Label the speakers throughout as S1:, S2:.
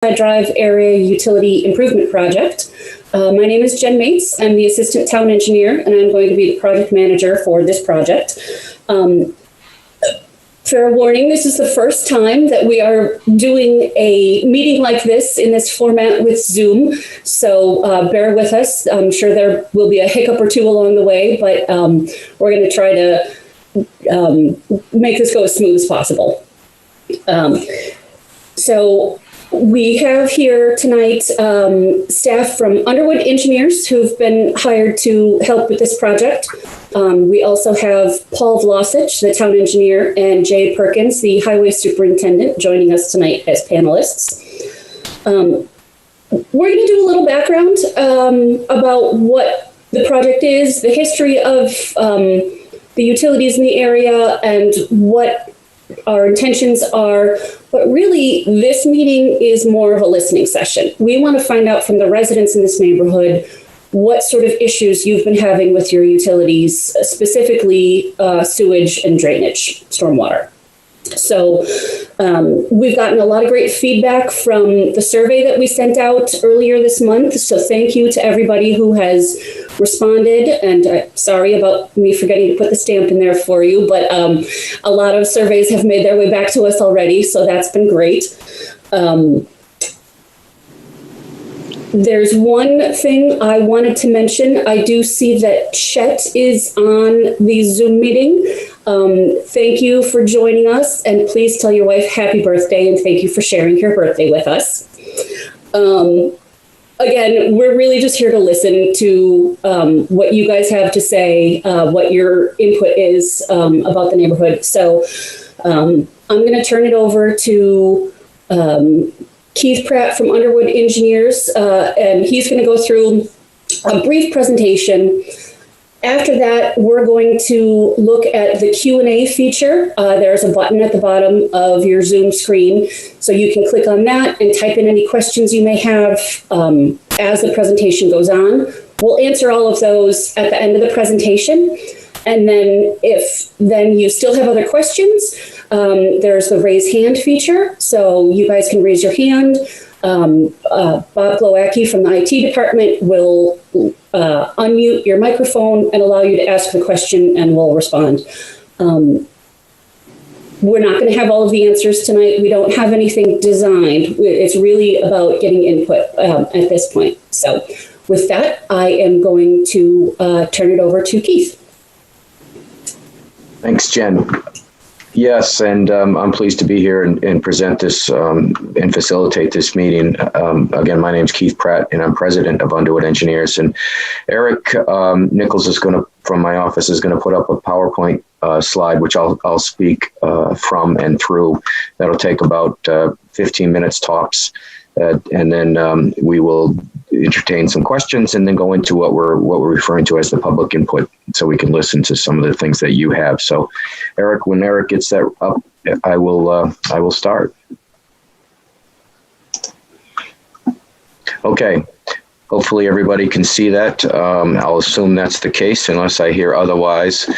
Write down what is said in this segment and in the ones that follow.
S1: Westside Drive Area Utility Improvement Project. My name is Jen Mates. I'm the Assistant Town Engineer, and I'm going to be the project manager for this project. Fair warning, this is the first time that we are doing a meeting like this in this format with Zoom, so bear with us. I'm sure there will be a hiccup or two along the way, but we're going to try to make this go as smooth as possible. So we have here tonight staff from Underwood Engineers who've been hired to help with this project. We also have Paul Vlasich, the town engineer, and Jay Perkins, the highway superintendent, joining us tonight as panelists. We're going to do a little background about what the project is, the history of the utilities in the area, and what our intentions are. But really, this meeting is more of a listening session. We want to find out from the residents in this neighborhood what sort of issues you've been having with your utilities, specifically sewage and drainage, stormwater. So we've gotten a lot of great feedback from the survey that we sent out earlier this month. So thank you to everybody who has responded. And sorry about me forgetting to put the stamp in there for you, but a lot of surveys have made their way back to us already. So that's been great. There's one thing I wanted to mention. I do see that Chet is on the Zoom meeting. Thank you for joining us, and please tell your wife happy birthday, and thank you for sharing your birthday with us. Again, we're really just here to listen to what you guys have to say, what your input is about the neighborhood. So I'm going to turn it over to Keith Pratt from Underwood Engineers, and he's going to go through a brief presentation. After that, we're going to look at the Q&A feature. There's a button at the bottom of your Zoom screen, so you can click on that and type in any questions you may have as the presentation goes on. We'll answer all of those at the end of the presentation. And then if you still have other questions, there's the raise hand feature. So you guys can raise your hand. Bob Glowacki from the IT department will unmute your microphone and allow you to ask the question, and we'll respond. We're not going to have all of the answers tonight. We don't have anything designed. It's really about getting input at this point. So with that, I am going to turn it over to Keith.
S2: Thanks, Jen. Yes, and I'm pleased to be here and present this and facilitate this meeting. Again, my name is Keith Pratt, and I'm president of Underwood Engineers. And Eric Nichols is from my office, is going to put up a PowerPoint slide, which I'll speak from and through. That'll take about 15 minutes tops. And then we will entertain some questions and then go into what we're referring to as the public input, so we can listen to some of the things that you have. So Eric, when Eric gets that up, I will start. Okay. Hopefully everybody can see that. I'll assume that's the case unless I hear otherwise.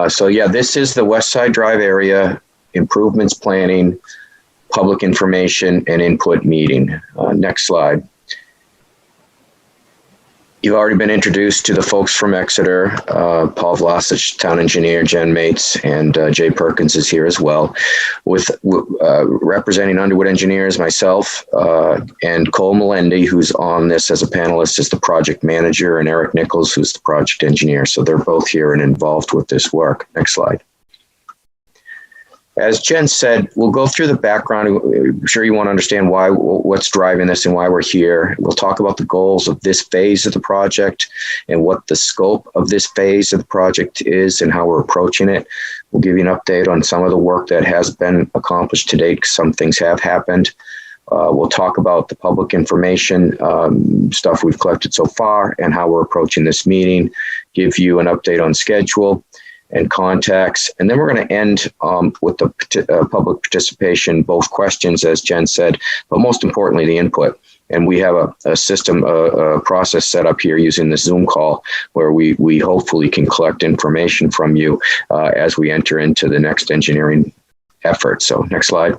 S2: So yeah, this is the Westside Drive Area Improvements Planning Public Information and Input Meeting. Next slide. You've already been introduced to the folks from Exeter. Paul Vlasich, town engineer, Jen Mates, and Jay Perkins is here as well. With representing Underwood Engineers, myself, and Cole Melendi, who's on this as a panelist, is the project manager, and Eric Nichols, who's the project engineer. So they're both here and involved with this work. Next slide. As Jen said, we'll go through the background. I'm sure you want to understand what's driving this and why we're here. We'll talk about the goals of this phase of the project and what the scope of this phase of the project is and how we're approaching it. We'll give you an update on some of the work that has been accomplished to date, because some things have happened. We'll talk about the public information stuff we've collected so far and how we're approaching this meeting, give you an update on schedule and contacts. And then we're going to end with the public participation, both questions, as Jen said, but most importantly, the input. And we have a system, a process set up here using the Zoom call where we hopefully can collect information from you as we enter into the next engineering effort. So next slide.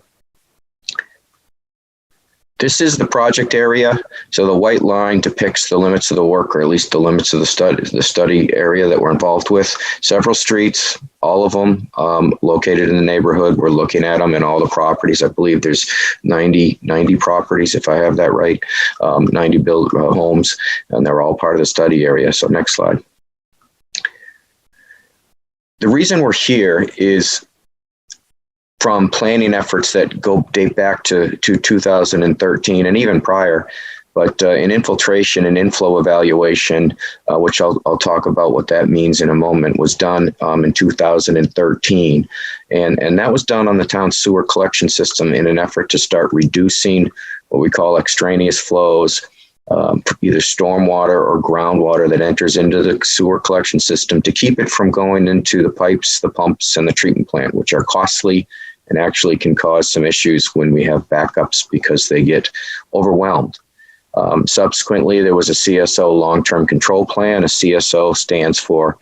S2: This is the project area. So the white line depicts the limits of the work, or at least the limits of the study area that we're involved with. Several streets, all of them located in the neighborhood. We're looking at them in all the properties. I believe there's 90 properties, if I have that right, 90 built homes, and they're all part of the study area. So next slide. The reason we're here is from planning efforts that date back to 2013 and even prior, but in infiltration and inflow evaluation, which I'll talk about what that means in a moment, was done in 2013. And that was done on the town's sewer collection system in an effort to start reducing what we call extraneous flows, either stormwater or groundwater that enters into the sewer collection system, to keep it from going into the pipes, the pumps, and the treatment plant, which are costly and actually can cause some issues when we have backups because they get overwhelmed. Subsequently, there was a CSO long-term control plan. A CSO stands for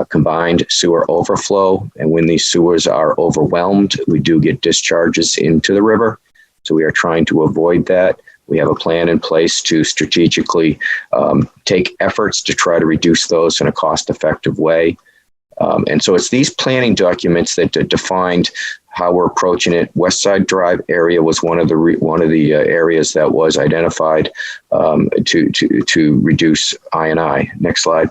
S2: Combined Sewer Overflow. And when these sewers are overwhelmed, we do get discharges into the river. So we are trying to avoid that. We have a plan in place to strategically take efforts to try to reduce those in a cost-effective way. And so it's these planning documents that defined how we're approaching it. Westside Drive area was one of the areas that was identified to reduce I&I. Next slide.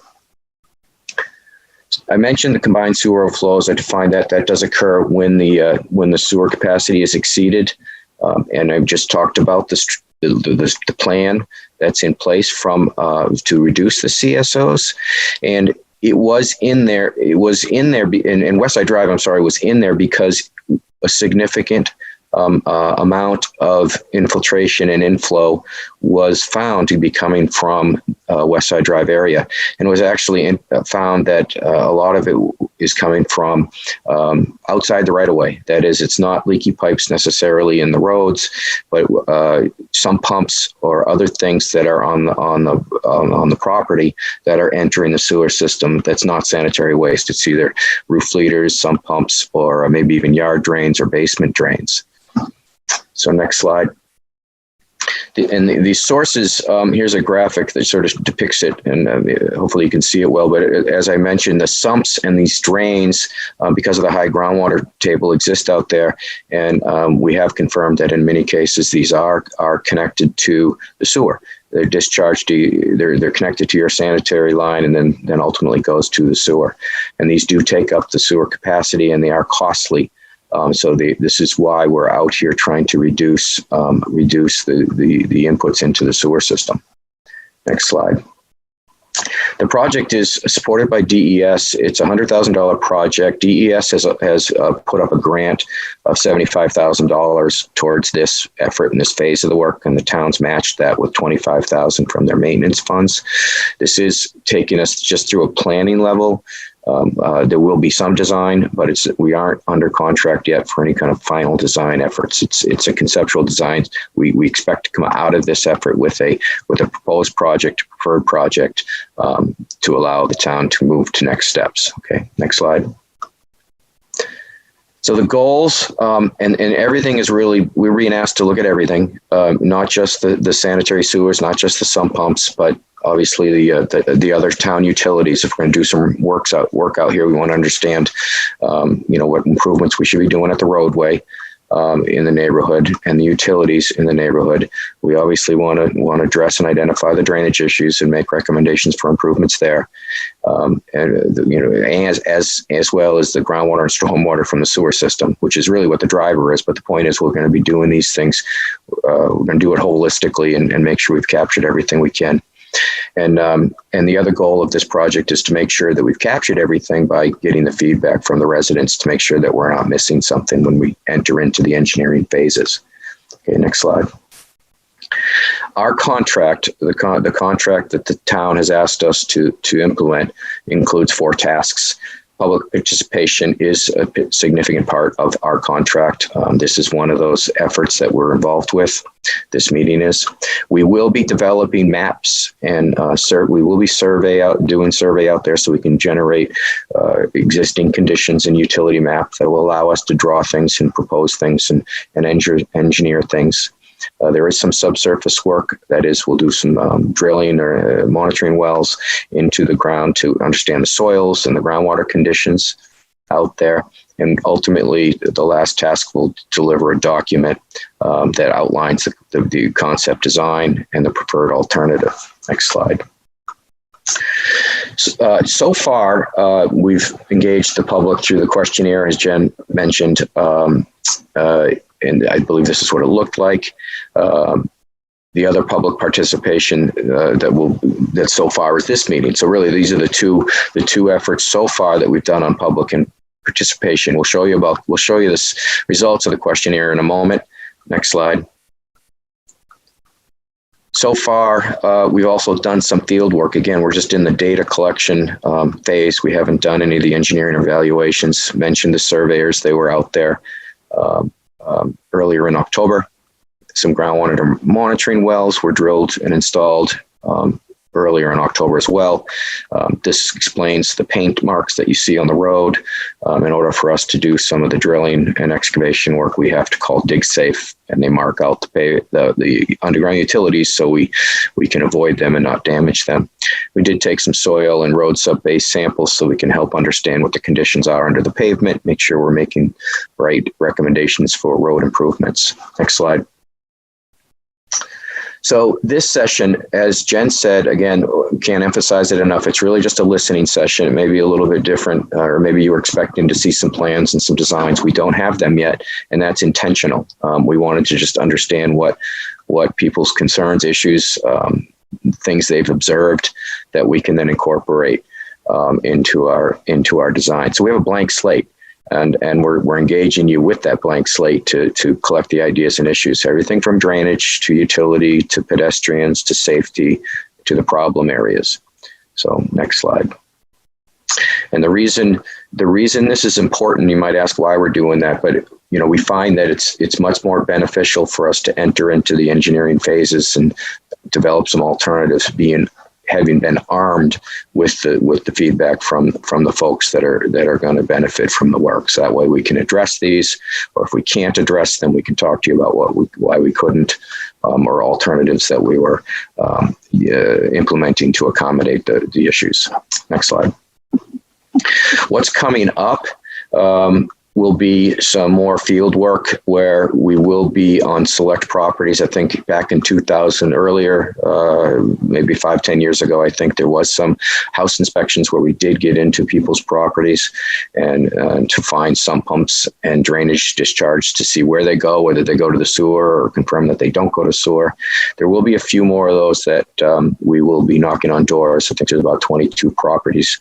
S2: I mentioned the combined sewer overflows. I defined that does occur when the sewer capacity is exceeded, and I've just talked about the plan that's in place to reduce the CSOs. And it was in there. And Westside Drive, was in there because a significant amount of infiltration and inflow was found to be coming from Westside Drive area, and was actually found that a lot of it is coming from outside the right-of-way. That is, it's not leaky pipes necessarily in the roads, but some pumps or other things that are on the property that are entering the sewer system. That's not sanitary waste. It's either roof leaders, sump pumps, or maybe even yard drains or basement drains. So next slide. These sources, here's a graphic that sort of depicts it, and hopefully you can see it well. But as I mentioned, the sumps and these drains, because of the high groundwater table, exist out there. And we have confirmed that in many cases, these are connected to the sewer. They're discharged they're connected to your sanitary line, and then ultimately goes to the sewer. And these do take up the sewer capacity, and they are costly. So this is why we're out here trying to reduce the inputs into the sewer system. Next slide. The project is supported by DES. It's a $100,000 project. DES has put up a grant of $75,000 towards this effort in this phase of the work, and the town's matched that with $25,000 from their maintenance funds. This is taking us just through a planning level. There will be some design, but we aren't under contract yet for any kind of final design efforts. It's a conceptual design. We expect to come out of this effort with a proposed project, preferred project, to allow the town to move to next steps. Okay, next slide. So the goals and everything is really, we're being asked to look at everything, not just the sanitary sewers, not just the sump pumps, but obviously the other town utilities. If we're going to do some work out here, we want to understand, what improvements we should be doing at the roadway in the neighborhood and the utilities in the neighborhood. We obviously want to address and identify the drainage issues and make recommendations for improvements there, as well as the groundwater and stormwater from the sewer system, which is really what the driver is. But the point is, we're going to be doing these things. We're going to do it holistically and make sure we've captured everything we can. And the other goal of this project is to make sure that we've captured everything by getting the feedback from the residents to make sure that we're not missing something when we enter into the engineering phases. Okay, next slide. Our contract, the contract that the town has asked us to implement, includes 4 tasks. Public participation is a significant part of our contract. This is one of those efforts that we're involved with. This meeting is. We will be developing maps, and we will be doing survey out there so we can generate existing conditions and utility maps that will allow us to draw things and propose things and engineer things. There is some subsurface work. That is, we'll do some drilling or monitoring wells into the ground to understand the soils and the groundwater conditions out there. And ultimately, the last task will deliver a document that outlines the concept design and the preferred alternative. Next slide. So far, we've engaged the public through the questionnaire, as Jen mentioned, and I believe this is what it looked like. The other public participation that so far is this meeting. So really, these are the two efforts so far that we've done on public and participation. We'll show you the results of the questionnaire in a moment. Next slide. So far, we've also done some field work. Again, we're just in the data collection phase. We haven't done any of the engineering evaluations. Mentioned the surveyors, they were out there earlier in October. Some groundwater monitoring wells were drilled and installed earlier in October as well. This explains the paint marks that you see on the road. In order for us to do some of the drilling and excavation work, we have to call dig safe, and they mark out the underground utilities so we can avoid them and not damage them. We did take some soil and road sub-base samples so we can help understand what the conditions are under the pavement, make sure we're making right recommendations for road improvements. Next slide. So this session, as Jen said, again, can't emphasize it enough, it's really just a listening session. It may be a little bit different, or maybe you were expecting to see some plans and some designs. We don't have them yet, and that's intentional. We wanted to just understand what people's concerns, issues, things they've observed that we can then incorporate into our design. So we have a blank slate. And we're engaging you with that blank slate to collect the ideas and issues, everything from drainage to utility to pedestrians to safety to the problem areas. So next slide. And the reason this is important, you might ask why we're doing that, but we find that it's much more beneficial for us to enter into the engineering phases and develop some alternatives, having been armed with the feedback from the folks that are going to benefit from the work. So that way we can address these, or if we can't address them, we can talk to you about why we couldn't, or alternatives that we were implementing to accommodate the issues. Next slide. What's coming up? Will be some more field work where we will be on select properties. I think back in 2000 earlier, maybe 5-10 years ago, I think there was some house inspections where we did get into people's properties and to find sump pumps and drainage discharge to see where they go, whether they go to the sewer or confirm that they don't go to sewer. There will be a few more of those that we will be knocking on doors. I think there's about 22 properties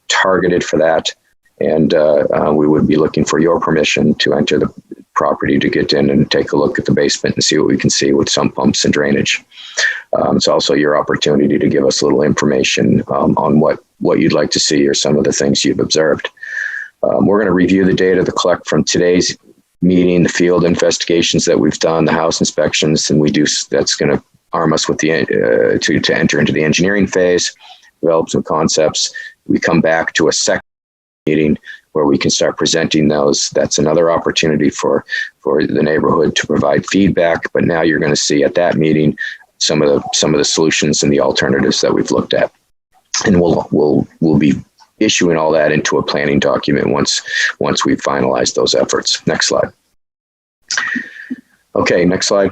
S2: targeted for that. And we would be looking for your permission to enter the property to get in and take a look at the basement and see what we can see with sump pumps and drainage. It's also your opportunity to give us a little information on what you'd like to see or some of the things you've observed. We're going to review the data to collect from today's meeting, the field investigations that we've done, the house inspections, and that's going to arm us with to enter into the engineering phase, develop some concepts. We come back to a second meeting where we can start presenting those. That's another opportunity for the neighborhood to provide feedback. But now you're going to see at that meeting some of the solutions and the alternatives that we've looked at, and we'll be issuing all that into a planning document once we've finalized those efforts. Next slide. Okay, next slide.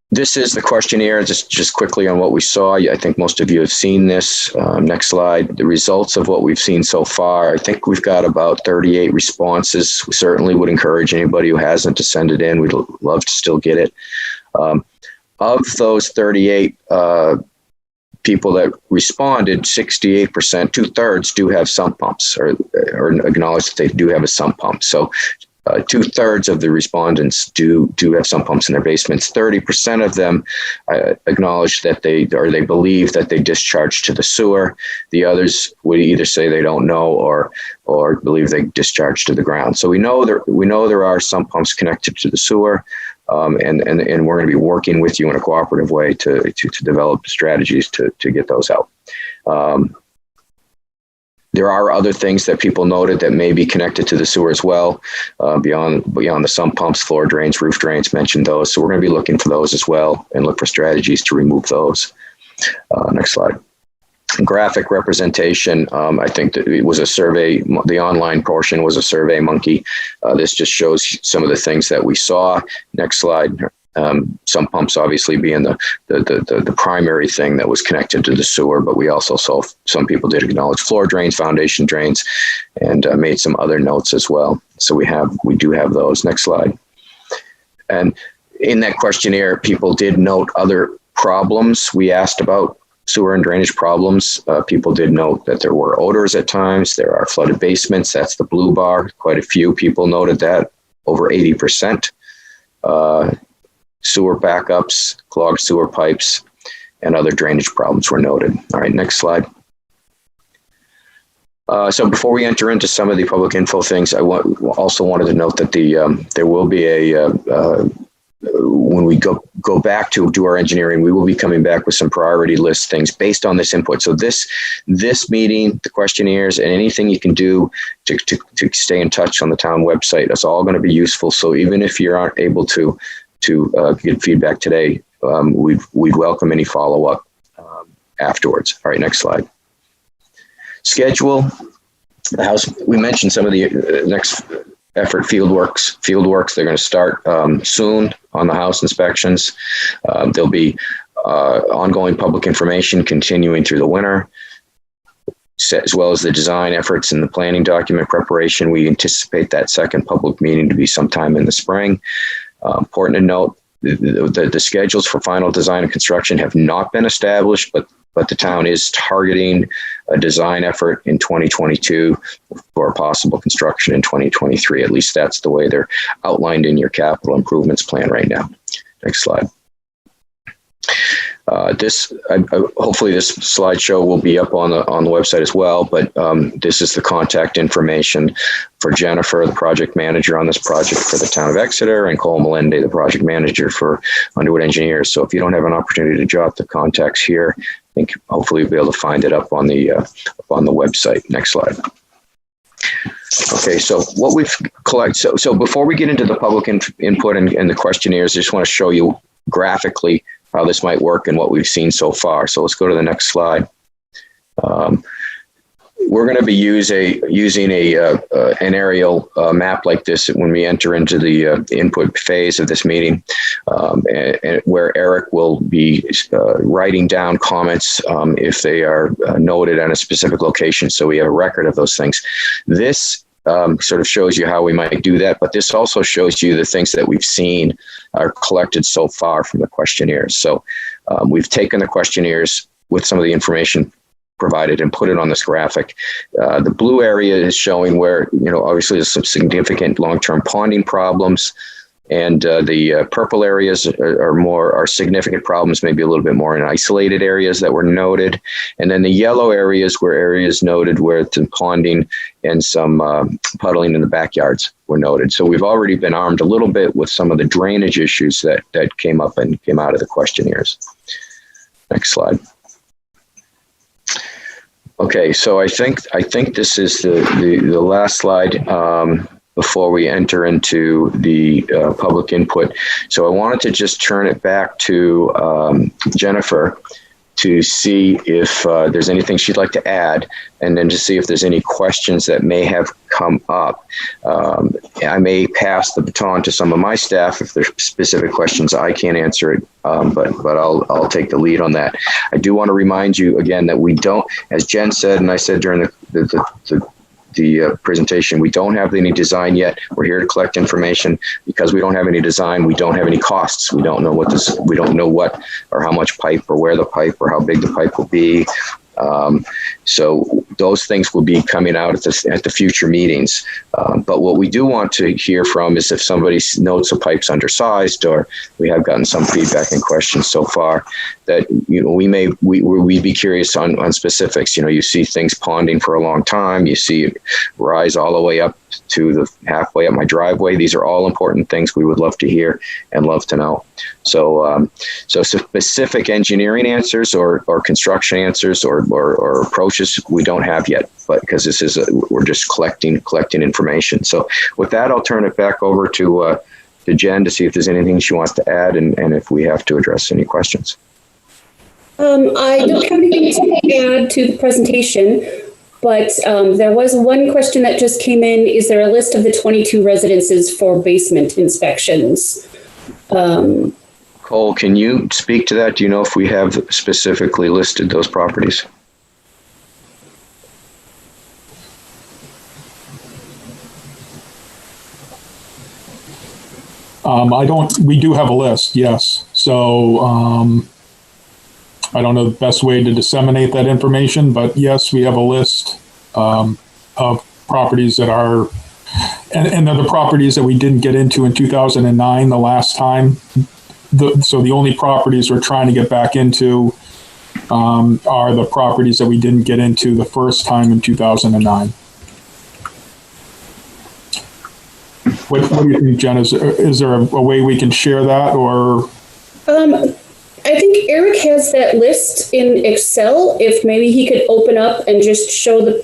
S2: This is the questionnaire, just quickly on what we saw. I think most of you have seen this. Next slide. The results of what we've seen so far. I think we've got about 38 responses. We certainly would encourage anybody who hasn't to send it in. We'd love to still get it. Of those 38 people that responded, 68%, 2/3 do have sump pumps or acknowledge that they do have a sump pump. So 2/3 of the respondents do have sump pumps in their basements. 30% of them acknowledge that they believe that they discharge to the sewer. The others would either say they don't know or believe they discharge to the ground. So we know there are sump pumps connected to the sewer, and we're going to be working with you in a cooperative way to develop strategies to get those out. There are other things that people noted that may be connected to the sewer as well, beyond the sump pumps, floor drains, roof drains, mentioned those. So we're going to be looking for those as well and look for strategies to remove those. Next slide. Graphic representation. I think that it was a survey. The online portion was a Survey Monkey. This just shows some of the things that we saw. Next slide. Sump pumps obviously being the primary thing that was connected to the sewer, but we also saw some people did acknowledge floor drains, foundation drains, and made some other notes as well. So we do have those. Next slide. And in that questionnaire, people did note other problems. We asked about sewer and drainage problems. People did note that there were odors at times. There are flooded basements. That's the blue bar. Quite a few people noted that, over 80%. Sewer backups, clogged sewer pipes, and other drainage problems were noted. All right, next slide. So before we enter into some of the public info things, I also wanted to note that there will be a when we go back to do our engineering, we will be coming back with some priority list things based on this input. So this meeting, the questionnaires, and anything you can do to stay in touch on the town website, that's all going to be useful. So even if you aren't able to get feedback today, we'd welcome any follow-up afterwards. All right, next slide. Schedule. The house, we mentioned some of the next effort fieldworks. They're going to start soon on the house inspections. There'll be ongoing public information continuing through the winter, as well as the design efforts and the planning document preparation. We anticipate that second public meeting to be sometime in the spring. Important to note, the schedules for final design and construction have not been established, but the town is targeting a design effort in 2022 for possible construction in 2023. At least that's the way they're outlined in your capital improvements plan right now. Next slide. Hopefully this slideshow will be up on the website as well, but this is the contact information for Jennifer, the project manager on this project for the town of Exeter, and Cole Melende, the project manager for Underwood Engineers. So if you don't have an opportunity to jot the contacts here, I think hopefully you'll be able to find it up on the website. Next slide. Okay, so what we've collected. So before we get into the public input and the questionnaires, I just want to show you graphically how this might work and what we've seen so far. So let's go to the next slide. We're going to be using an aerial map like this when we enter into the input phase of this meeting, and where Eric will be writing down comments if they are noted at a specific location, so we have a record of those things. This sort of shows you how we might do that, but this also shows you the things that we've seen are collected so far from the questionnaires. So we've taken the questionnaires with some of the information provided and put it on this graphic. The blue area is showing where, obviously there's some significant long-term ponding problems, and the purple areas are significant problems, maybe a little bit more in isolated areas that were noted. And then the yellow areas were areas noted where some ponding and some puddling in the backyards were noted. So we've already been armed a little bit with some of the drainage issues that came up and came out of the questionnaires. Next slide. Okay, so I think this is the last slide before we enter into the public input. So I wanted to just turn it back to Jennifer to see if there's anything she'd like to add, and then to see if there's any questions that may have come up. I may pass the baton to some of my staff if there's specific questions I can't answer it, but I'll take the lead on that. I do want to remind you again that we don't, as Jen said, and I said during the presentation, we don't have any design yet. We're here to collect information. Because we don't have any design, we don't have any costs. We don't know what or how much pipe or where the pipe or how big the pipe will be. So those things will be coming out at the future meetings. But what we do want to hear from is if somebody notes a pipe's undersized, or we have gotten some feedback and questions so far that, we'd be curious on specifics. You see things ponding for a long time. You see it rise all the way up to the halfway up my driveway. These are all important things we would love to hear and love to know. So, so specific engineering answers or construction answers or approaches we don't have yet, but because this is we're just collecting information. So with that, I'll turn it back over to Jen to see if there's anything she wants to add and if we have to address any questions.
S1: I don't have anything to add to the presentation, but there was one question that just came in. Is there a list of the 22 residences for basement inspections?
S2: Cole, can you speak to that? Do you know if we have specifically listed those properties?
S3: We do have a list, yes. So I don't know the best way to disseminate that information, but yes, we have a list of properties that are, and they're the properties that we didn't get into in 2009, the last time. So the only properties we're trying to get back into are the properties that we didn't get into the first time in 2009. What do you think, Jen? Is there a way we can share that, or?
S1: I think Eric has that list in Excel. If maybe he could open up and just show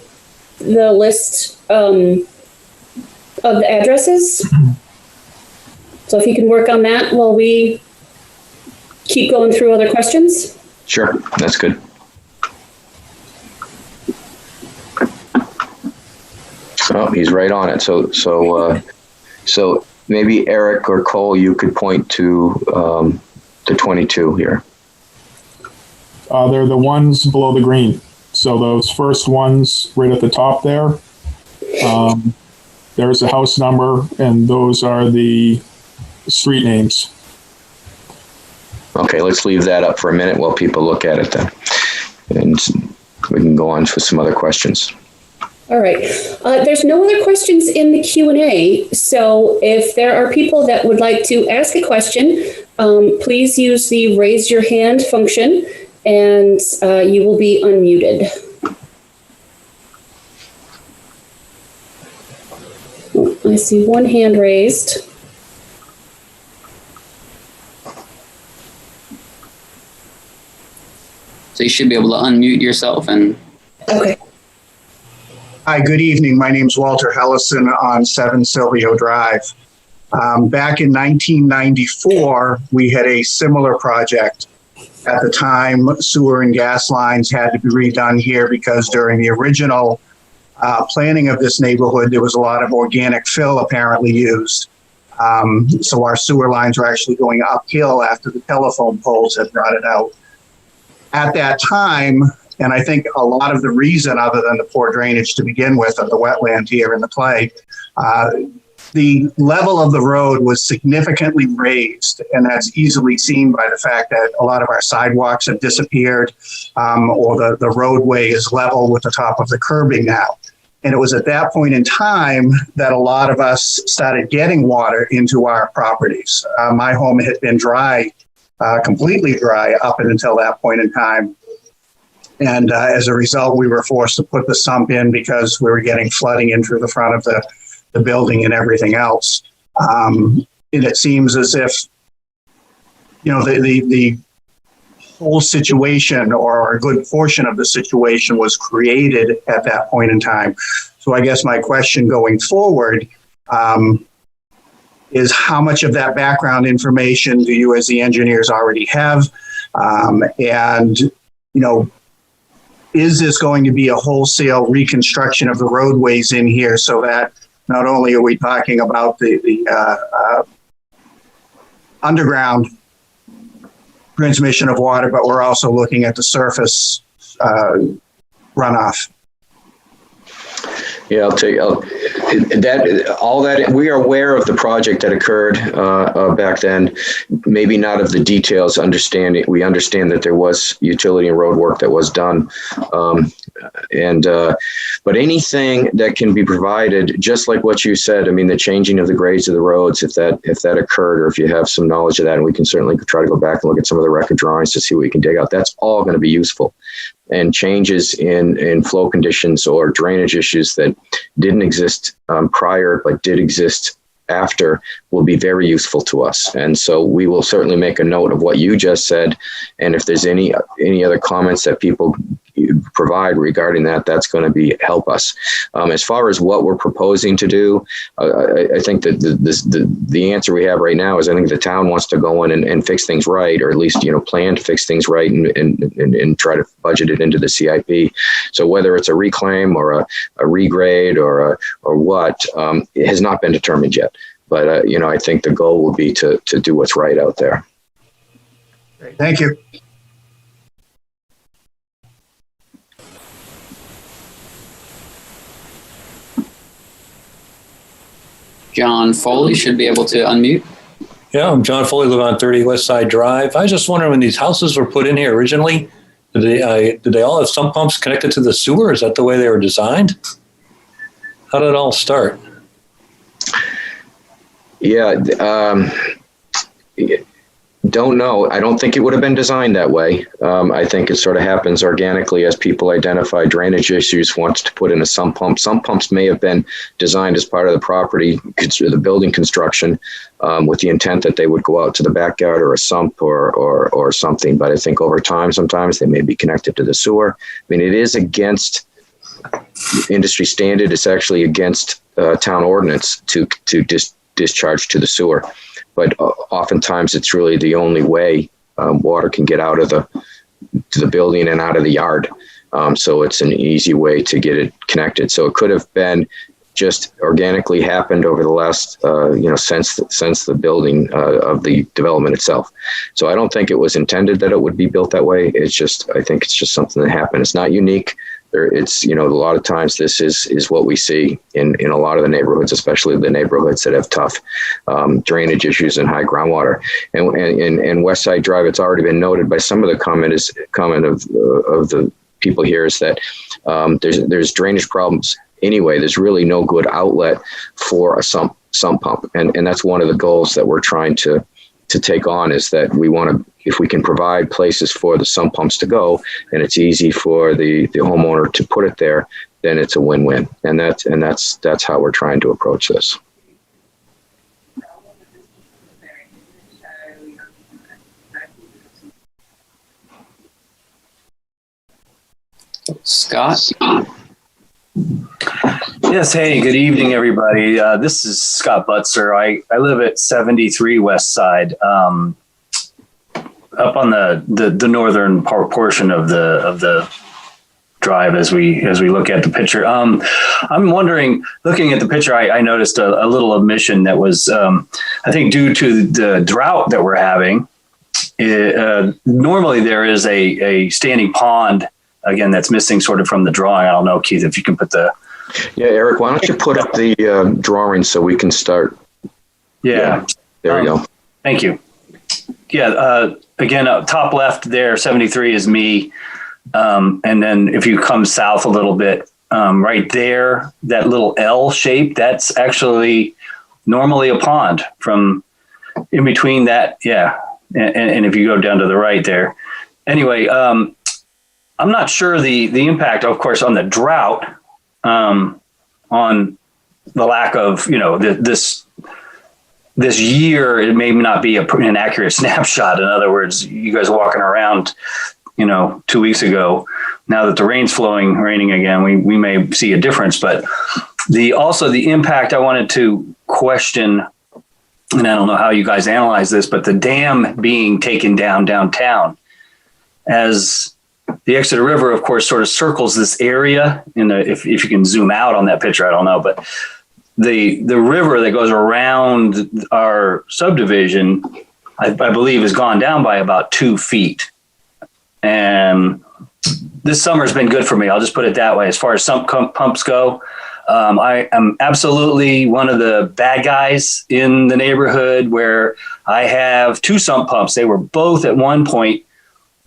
S1: the list of the addresses. So if he can work on that while we keep going through other questions.
S2: Sure, that's good. Oh, he's right on it. So maybe Eric or Cole, you could point to the 22 here.
S3: They're the ones below the green. So those first ones right at the top there, there's the house number, and those are the street names.
S2: Okay, let's leave that up for a minute while people look at it then. And we can go on with some other questions.
S1: All right. There's no other questions in the Q&A. So if there are people that would like to ask a question, please use the raise your hand function and you will be unmuted. Oh, I see one hand raised.
S4: So you should be able to unmute yourself and.
S1: Okay.
S5: Hi, good evening. My name is Walter Hellison on 7 Silvio Drive. Back in 1994, we had a similar project. At the time, sewer and gas lines had to be redone here because during the original planning of this neighborhood, there was a lot of organic fill apparently used. So our sewer lines were actually going uphill after the telephone poles had brought it out. At that time, and I think a lot of the reason, other than the poor drainage to begin with of the wetland here in the clay, the level of the road was significantly raised, and that's easily seen by the fact that a lot of our sidewalks have disappeared, or the roadway is level with the top of the curbing now. And it was at that point in time that a lot of us started getting water into our properties. My home had been dry, completely dry up until that point in time. And as a result, we were forced to put the sump in because we were getting flooding in through the front of the building and everything else. And it seems as if, the whole situation, or a good portion of the situation, was created at that point in time. So I guess my question going forward is how much of that background information do you as the engineers already have? And is this going to be a wholesale reconstruction of the roadways in here so that not only are we talking about the underground transmission of water, but we're also looking at the surface runoff?
S2: Yeah, I'll tell you that we are aware of the project that occurred back then. Maybe not of the details. We understand that there was utility and road work that was done. But anything that can be provided, just like what you said, I mean, the changing of the grades of the roads, if that occurred, or if you have some knowledge of that, and we can certainly try to go back and look at some of the record drawings to see what we can dig out, that's all going to be useful. And changes in flow conditions or drainage issues that didn't exist prior but did exist after will be very useful to us. And so we will certainly make a note of what you just said. And if there's any other comments that people provide regarding that, that's going to help us. As far as what we're proposing to do, I think that the answer we have right now is I think the town wants to go in and fix things right, or at least, plan to fix things right and try to budget it into the CIP. So whether it's a reclaim or a regrade or what, it has not been determined yet. But, I think the goal will be to do what's right out there.
S5: Thank you.
S4: John Foley should be able to unmute.
S6: Yeah, I'm John Foley, live on 30 Westside Drive. I was just wondering, when these houses were put in here originally, did they all have sump pumps connected to the sewer? Is that the way they were designed? How did it all start?
S2: Yeah, don't know. I don't think it would have been designed that way. I think it sort of happens organically as people identify drainage issues, wants to put in a sump pump. Sump pumps may have been designed as part of the property, the building construction, with the intent that they would go out to the backyard or a sump or something. But I think over time, sometimes they may be connected to the sewer. I mean, it is against industry standard. It's actually against town ordinance to discharge to the sewer. But oftentimes it's really the only way water can get out of to the building and out of the yard. So it's an easy way to get it connected. So it could have been just organically happened over the last, since the building of the development itself. So I don't think it was intended that it would be built that way. I think it's just something that happened. It's not unique. It's, a lot of times this is what we see in a lot of the neighborhoods, especially the neighborhoods that have tough drainage issues and high groundwater. And Westside Drive, it's already been noted by some of the comment of the people here, is that there's drainage problems anyway. There's really no good outlet for a sump pump. And that's one of the goals that we're trying to take on, is that we want to, if we can provide places for the sump pumps to go, and it's easy for the homeowner to put it there, then it's a win-win. And that's how we're trying to approach this.
S4: Scott?
S7: Yes, hey, good evening, everybody. This is Scott Butzer. I live at 73 West Side, up on the northern portion of the drive as we look at the picture. I'm wondering, looking at the picture, I noticed a little omission that was, I think, due to the drought that we're having. Normally there is a standing pond, again, that's missing sort of from the drawing. I don't know, Keith, if you can put the...
S2: Yeah, Eric, why don't you put up the drawing so we can start?
S7: Yeah.
S2: There we go.
S7: Thank you. Yeah, again, top left there, 73 is me. And then if you come south a little bit, right there, that little L shape, that's actually normally a pond. From in between that, yeah. And if you go down to the right there. Anyway, I'm not sure the impact, of course, on the drought, on the lack of, this year, it may not be an accurate snapshot. In other words, you guys walking around, 2 weeks ago, now that the rain's raining again, we may see a difference. But the impact I wanted to question, and I don't know how you guys analyze this, but the dam being taken down downtown, as the Exeter River, of course, sort of circles this area. If you can zoom out on that picture, I don't know, but the river that goes around our subdivision, I believe, has gone down by about 2 feet. And this summer has been good for me. I'll just put it that way. As far as sump pumps go, I am absolutely one of the bad guys in the neighborhood where I have 2 sump pumps. They were both at one point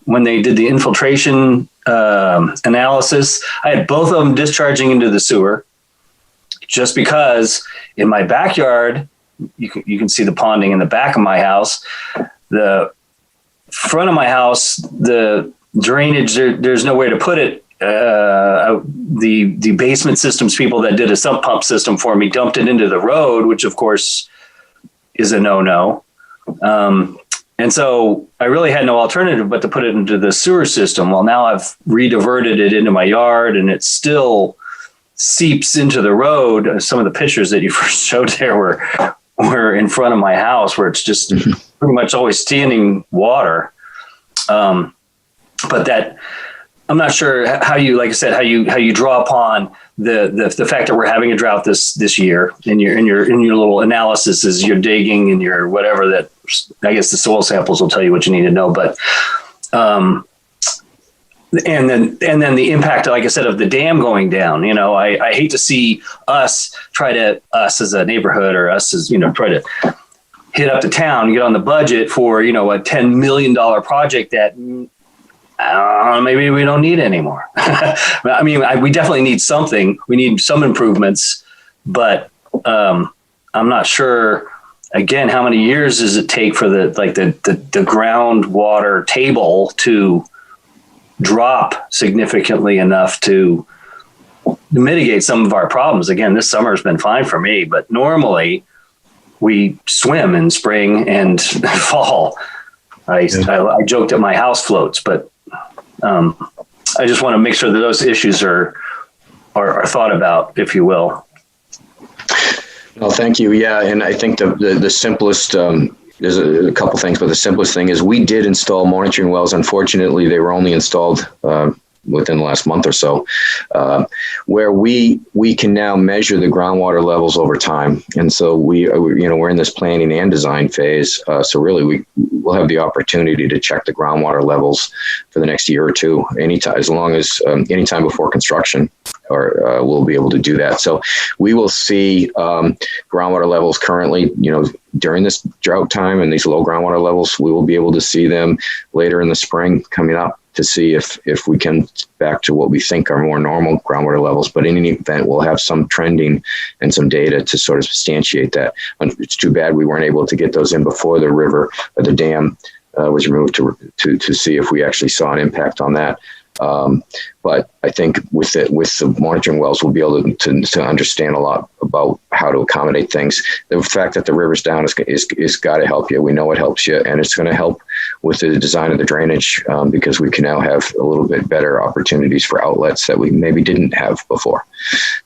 S7: when they did the infiltration analysis, I had both of them discharging into the sewer, just because in my backyard, you can see the ponding in the back of my house. The front of my house, the drainage, there's no way to put it. The basement systems people that did a sump pump system for me dumped it into the road, which of course is a no-no. And so I really had no alternative but to put it into the sewer system. Well, now I've rediverted it into my yard, and it still seeps into the road. Some of the pictures that you first showed there were in front of my house, where it's just pretty much always standing water. But that, I'm not sure how you, like I said, how you draw upon the fact that we're having a drought this year in your little analysis as you're digging and your whatever, that I guess the soil samples will tell you what you need to know. But and then the impact, like I said, of the dam going down. I hate to see us as a neighborhood, or us as, try to hit up the town, get on the budget for, a $10 million project that maybe we don't need anymore. I mean, we definitely need something. We need some improvements, but I'm not sure. Again, how many years does it take for the groundwater table to drop significantly enough to mitigate some of our problems? Again, this summer has been fine for me, but normally we swim in spring and fall. I joked that my house floats, but I just want to make sure that those issues are thought about, if you will.
S2: Well, thank you. Yeah, and I think the simplest, there's a couple things, but the simplest thing is we did install monitoring wells. Unfortunately, they were only installed within the last month or so, where we can now measure the groundwater levels over time. And so we're in this planning and design phase. So really we'll have the opportunity to check the groundwater levels for the next year or two, anytime, as long as anytime before construction, or we'll be able to do that. So we will see groundwater levels currently, during this drought time, and these low groundwater levels, we will be able to see them later in the spring coming up, to see if we can back to what we think are more normal groundwater levels. But in any event, we'll have some trending and some data to sort of substantiate that. It's too bad we weren't able to get those in before the river or the dam was removed to see if we actually saw an impact on that. But I think with the monitoring wells, we'll be able to understand a lot about how to accommodate things. The fact that the river's down is got to help you. We know it helps you, and it's going to help with the design of the drainage, because we can now have a little bit better opportunities for outlets that we maybe didn't have before.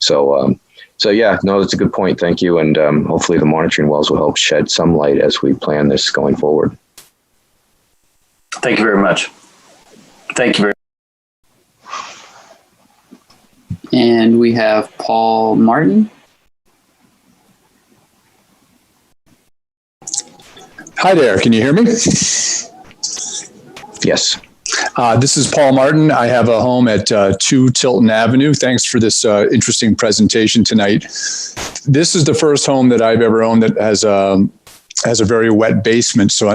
S2: So yeah, no, that's a good point. Thank you. And hopefully the monitoring wells will help shed some light as we plan this going forward.
S7: Thank you very much. Thank you very much.
S4: And we have Paul Martin.
S8: Hi there. Can you hear me?
S2: Yes.
S8: This is Paul Martin. I have a home at 2 Tilton Avenue. Thanks for this interesting presentation tonight. This is the first home that I've ever owned that has a very wet basement. So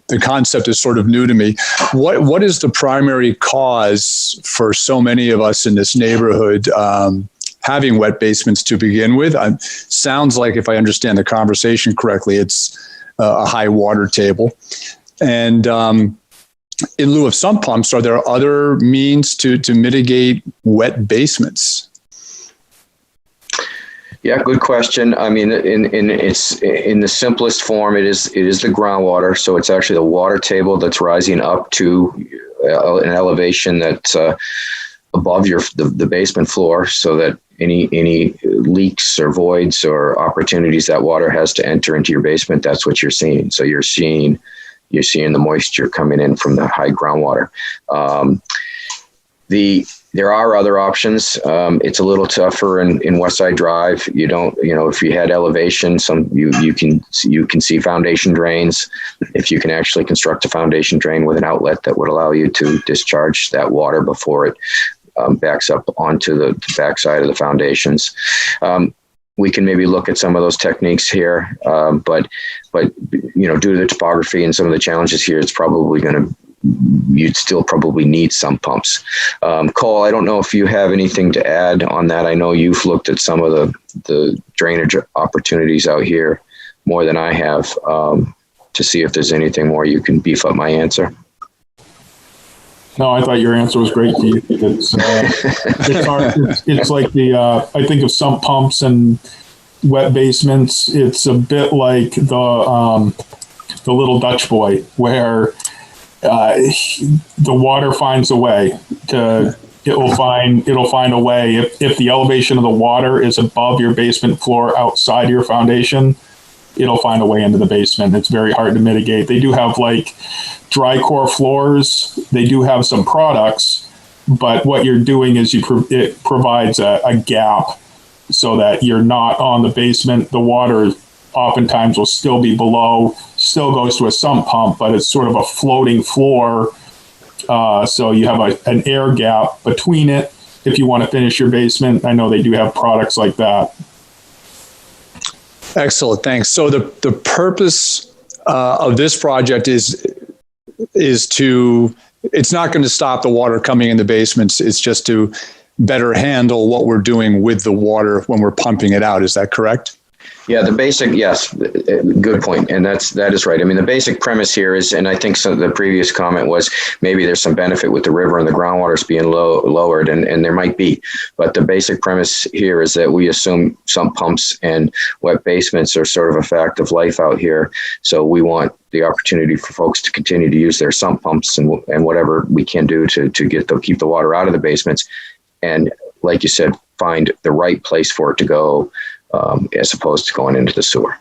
S8: the concept is sort of new to me. What is the primary cause for so many of us in this neighborhood having wet basements to begin with? Sounds like, if I understand the conversation correctly, it's a high water table. And in lieu of sump pumps, are there other means to mitigate wet basements?
S2: Yeah, good question. I mean, in the simplest form, it is the groundwater. So it's actually the water table that's rising up to an elevation that's above the basement floor, so that any leaks or voids or opportunities that water has to enter into your basement, that's what you're seeing. So you're seeing the moisture coming in from the high groundwater. There are other options. It's a little tougher in Westside Drive. You don't, if you had elevation, you can see foundation drains. If you can actually construct a foundation drain with an outlet that would allow you to discharge that water before it backs up onto the backside of the foundations. We can maybe look at some of those techniques here, but due to the topography and some of the challenges here, it's probably going to you'd still probably need sump pumps. Cole, I don't know if you have anything to add on that. I know you've looked at some of the drainage opportunities out here more than I have, to see if there's anything more you can beef up my answer.
S3: No, I thought your answer was great, Keith. It's like I think of sump pumps and wet basements. It's a bit like the little Dutch boy, where the water finds a way it'll find a way. If the elevation of the water is above your basement floor outside your foundation, it'll find a way into the basement. It's very hard to mitigate. They do have like dry core floors. They do have some products, but what you're doing is it provides a gap so that you're not on the basement. The water oftentimes will still be below, still goes to a sump pump, but it's sort of a floating floor. So you have an air gap between it if you want to finish your basement. I know they do have products like that.
S8: Excellent, thanks. So the purpose of this project is to, it's not going to stop the water coming in the basements. It's just to better handle what we're doing with the water when we're pumping it out. Is that correct?
S2: Yeah, yes, good point. And that is right. I mean, the basic premise here is, and I think the previous comment was maybe there's some benefit with the river and the groundwater's being lowered, and there might be. But the basic premise here is that we assume sump pumps and wet basements are sort of a fact of life out here. So we want the opportunity for folks to continue to use their sump pumps and whatever we can do to keep the water out of the basements. And like you said, find the right place for it to go, as opposed to going into the sewer.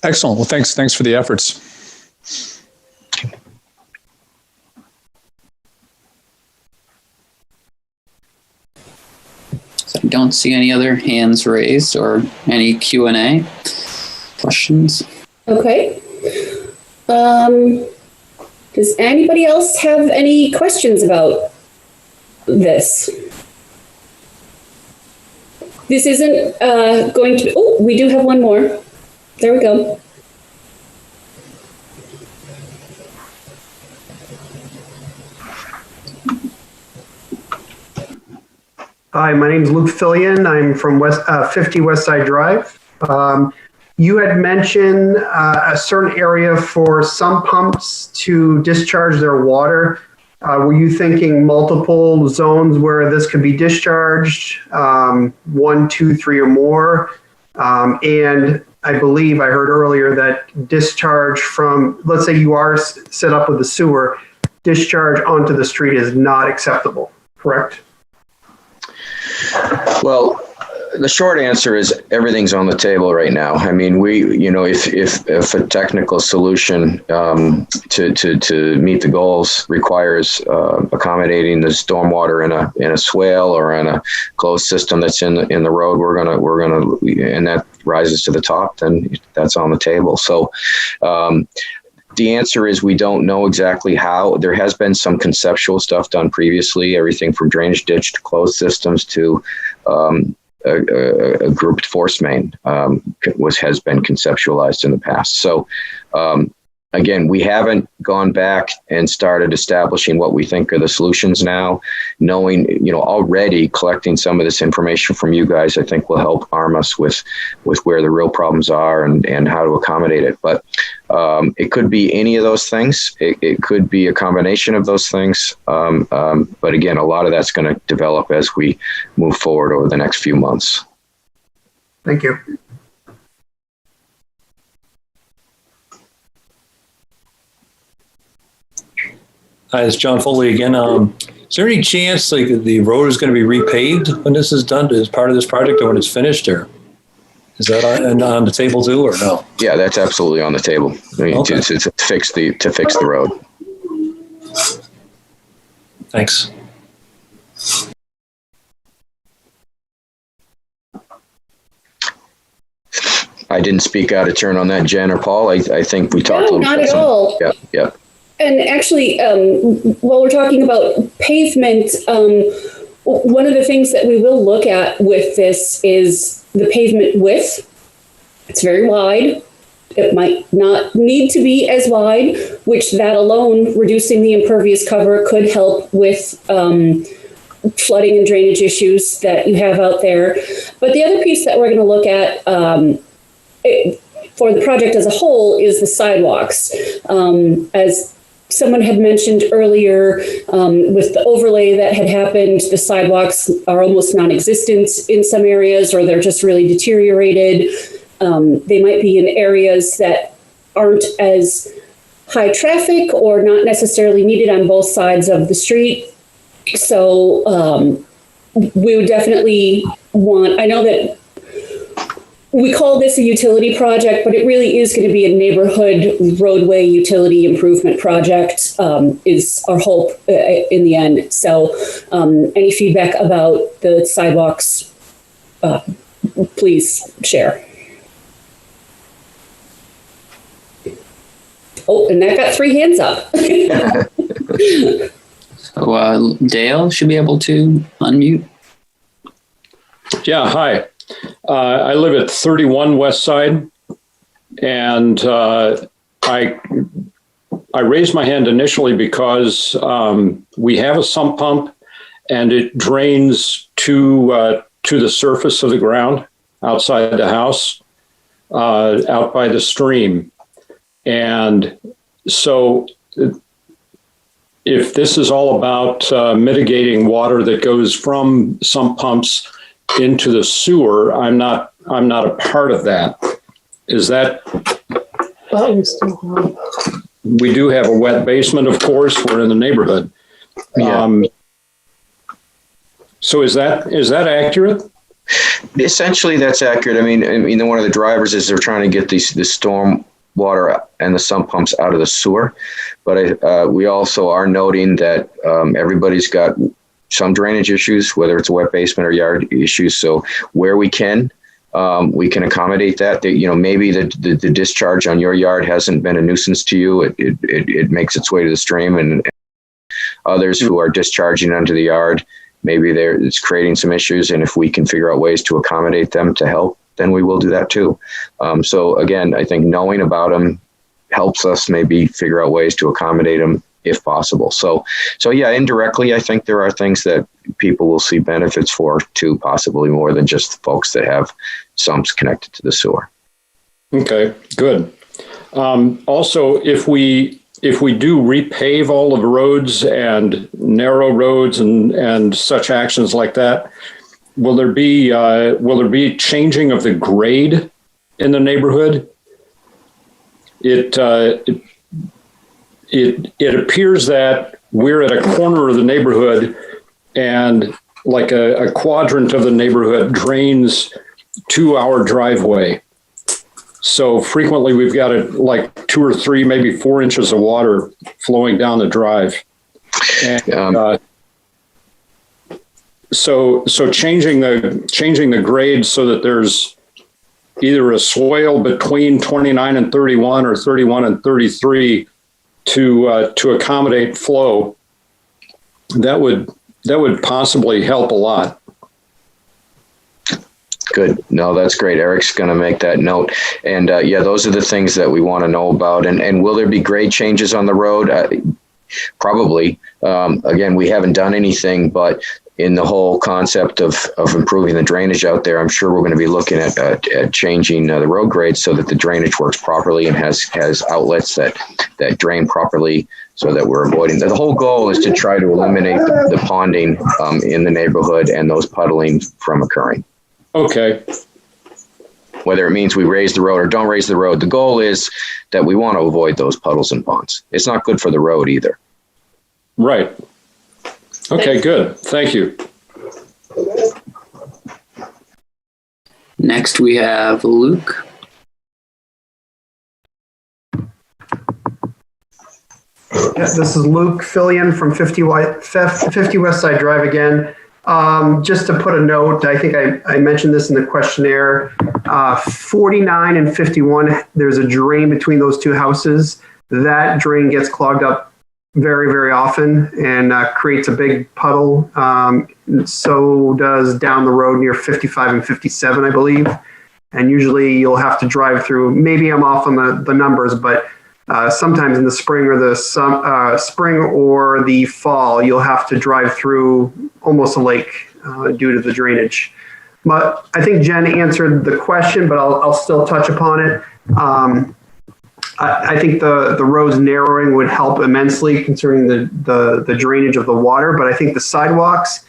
S8: Excellent. Well, thanks for the efforts.
S4: So I don't see any other hands raised or any Q&A questions.
S1: Okay. Does anybody else have any questions about this? This isn't going to, oh, we do have one more. There we go.
S9: Hi, my name is Luke Fillion. I'm from 50 Westside Drive. You had mentioned a certain area for sump pumps to discharge their water. Were you thinking multiple zones where this could be discharged, 1, 2, 3, or more? And I believe I heard earlier that discharge from, let's say you are set up with the sewer, discharge onto the street is not acceptable, correct?
S2: Well, the short answer is everything's on the table right now. I mean, if a technical solution to meet the goals requires accommodating the stormwater in a swale or in a closed system that's in the road, we're gonna and that rises to the top, then that's on the table. So. The answer is we don't know exactly how. There has been some conceptual stuff done previously, everything from drainage ditch to closed systems to a grouped force main has been conceptualized in the past. So again, we haven't gone back and started establishing what we think are the solutions now. Knowing, already collecting some of this information from you guys, I think will help arm us with where the real problems are and how to accommodate it. But it could be any of those things. It could be a combination of those things. But again, a lot of that's going to develop as we move forward over the next few months.
S9: Thank you.
S6: Hi, it's John Foley again. Is there any chance like the road is going to be repaved when this is done as part of this project, or when it's finished, or is that on the table too, or no?
S2: Yeah, that's absolutely on the table. I mean, okay. to fix the road.
S6: Thanks.
S2: I didn't speak out of turn on that, Jen or Paul. I think we talked a little bit.
S1: No, not at all.
S2: Yep.
S1: And actually, while we're talking about pavement, one of the things that we will look at with this is the pavement width. It's very wide. It might not need to be as wide, which that alone, reducing the impervious cover, could help with flooding and drainage issues that you have out there. But the other piece that we're going to look at for the project as a whole is the sidewalks. As someone had mentioned earlier, with the overlay that had happened, the sidewalks are almost non-existent in some areas, or they're just really deteriorated. They might be in areas that aren't as high traffic or not necessarily needed on both sides of the street. So we would definitely want, I know that we call this a utility project, but it really is going to be a neighborhood roadway utility improvement project, is our hope in the end. So any feedback about the sidewalks, please share. Oh, and that got 3 hands up.
S4: So Dale should be able to unmute.
S10: Yeah, hi. I live at 31 Westside, and I raised my hand initially because we have a sump pump, and it drains to the surface of the ground outside the house, out by the stream. And so if this is all about mitigating water that goes from sump pumps into the sewer, I'm not a part of that. Is that? We do have a wet basement, of course. We're in the neighborhood. Yeah. So is that accurate?
S2: Essentially, that's accurate. I mean, one of the drivers is they're trying to get the storm water and the sump pumps out of the sewer, but we also are noting that everybody's got some drainage issues, whether it's a wet basement or yard issues. So where we can accommodate that. Maybe the discharge on your yard hasn't been a nuisance to you. It makes its way to the stream, and others who are discharging onto the yard, maybe it's creating some issues. And if we can figure out ways to accommodate them to help, then we will do that too. So again, I think knowing about them helps us maybe figure out ways to accommodate them if possible. So yeah, indirectly, I think there are things that people will see benefits for too, possibly more than just the folks that have sumps connected to the sewer.
S10: Okay, good. Also, if we do repave all of the roads and narrow roads and such actions like that, will there be changing of the grade in the neighborhood? It appears that we're at a corner of the neighborhood, and like a quadrant of the neighborhood drains to our driveway. So frequently we've got like 2 or 3, maybe 4 inches of water flowing down the drive. And, so changing the grade so that there's either a swale between 29 and 31 or 31 and 33 to accommodate flow, that would possibly help a lot.
S2: Good. No, that's great. Eric's going to make that note. And yeah, those are the things that we want to know about. And will there be grade changes on the road? Probably. Again, we haven't done anything, but in the whole concept of improving the drainage out there, I'm sure we're going to be looking at changing the road grades so that the drainage works properly and has outlets that drain properly, so that we're avoiding. The whole goal is to try to eliminate the ponding in the neighborhood and those puddling from occurring.
S10: Okay.
S2: Whether it means we raise the road or don't raise the road, the goal is that we want to avoid those puddles and ponds. It's not good for the road either.
S10: Right. Okay, good. Thank you.
S4: Next, we have Luke.
S9: Yes, this is Luke Fillion from 50 Westside Drive again. Just to put a note, I think I mentioned this in the questionnaire, 49 and 51, there's a drain between those two houses. That drain gets clogged up very, very often and creates a big puddle. So does down the road near 55 and 57, I believe. And usually you'll have to drive through, maybe I'm off on the numbers, but sometimes in the spring or the spring or the fall, you'll have to drive through almost a lake due to the drainage. But I think Jen answered the question, but I'll still touch upon it. I think the roads narrowing would help immensely concerning the drainage of the water, but I think the sidewalks,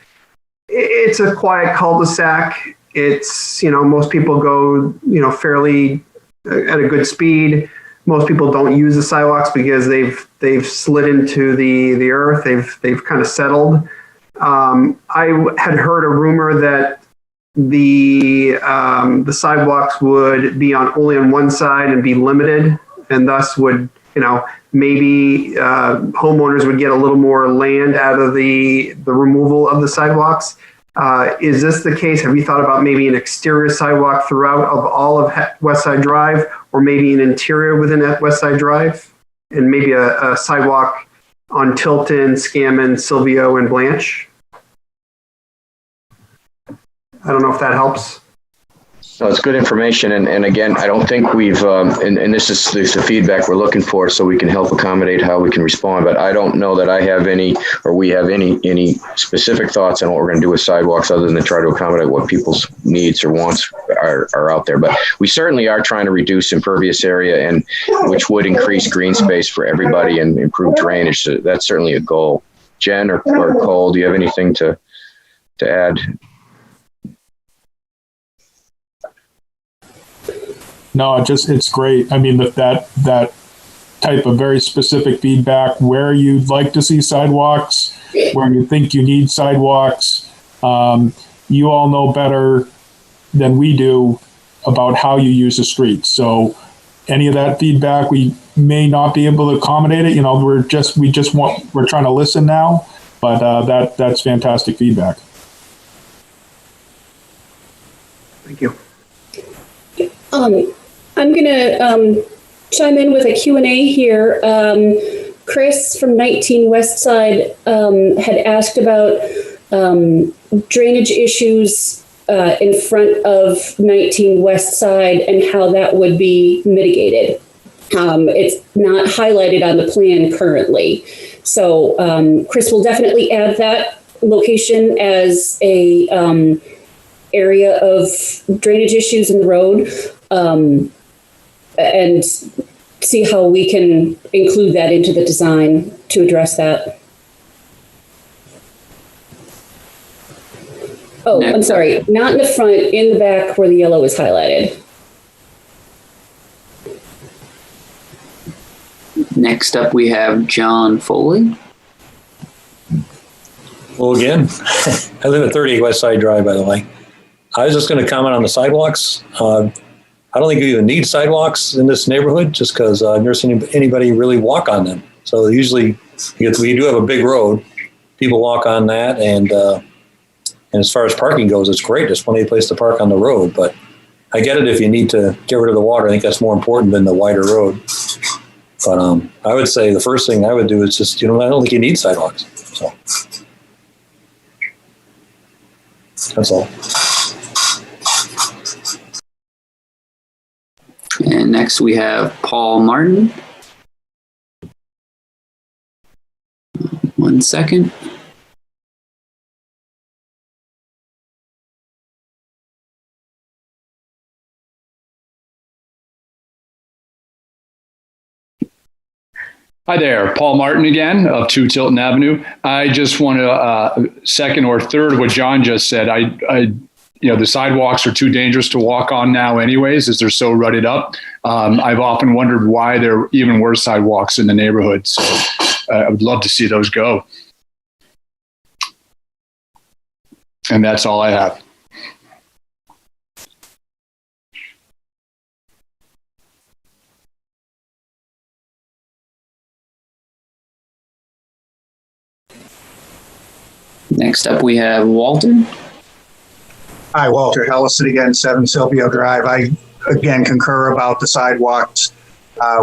S9: it's a quiet cul-de-sac. It's, most people go, fairly at a good speed. Most people don't use the sidewalks because they've slid into the earth. They've kind of settled. I had heard a rumor that the sidewalks would be only on one side and be limited, and thus would, maybe homeowners would get a little more land out of the removal of the sidewalks. Is this the case? Have you thought about maybe an exterior sidewalk throughout of all of Westside Drive, or maybe an interior within Westside Drive, and maybe a sidewalk on Tilton, Scammon, Silvio, and Blanche? I don't know if that helps.
S2: So it's good information. And again, I don't think we've, and this is the feedback we're looking for so we can help accommodate how we can respond. But I don't know that I have any, or we have any specific thoughts on what we're going to do with sidewalks other than to try to accommodate what people's needs or wants are out there. But we certainly are trying to reduce impervious area, and which would increase green space for everybody and improve drainage. So that's certainly a goal. Jen or Cole, do you have anything to add?
S3: No, it's great. I mean, that type of very specific feedback, where you'd like to see sidewalks, where you think you need sidewalks. You all know better than we do about how you use the streets. So any of that feedback, we may not be able to accommodate it. We're trying to listen now, but that's fantastic feedback.
S9: Thank you.
S1: I'm going to chime in with a Q&A here. Chris from 19 Westside had asked about drainage issues in front of 19 Westside and how that would be mitigated. It's not highlighted on the plan currently. So Chris will definitely add that location as a area of drainage issues in the road. And see how we can include that into the design to address that. Oh, I'm sorry, not in the front, in the back where the yellow is highlighted.
S4: Next up, we have John Foley.
S6: Well, again, I live at 38 Westside Drive, by the way. I was just going to comment on the sidewalks. I don't think you even need sidewalks in this neighborhood, just because I've never seen anybody really walk on them. So usually, we do have a big road. People walk on that, and as far as parking goes, it's great. There's plenty of place to park on the road. But I get it if you need to get rid of the water. I think that's more important than the wider road. But I would say the first thing I would do is just, I don't think you need sidewalks. So that's all.
S4: And next we have Paul Martin. 1 second.
S8: Hi there, Paul Martin again of 2 Tilton Avenue. I just want to second or third what John just said. The sidewalks are too dangerous to walk on now anyways, as they're so rutted up. I've often wondered why there even were sidewalks in the neighborhood. So I would love to see those go. And that's all I have.
S4: Next up, we have Walter.
S5: Hi, Walter Hellison again, 7 Silvio Drive. I, again, concur about the sidewalks.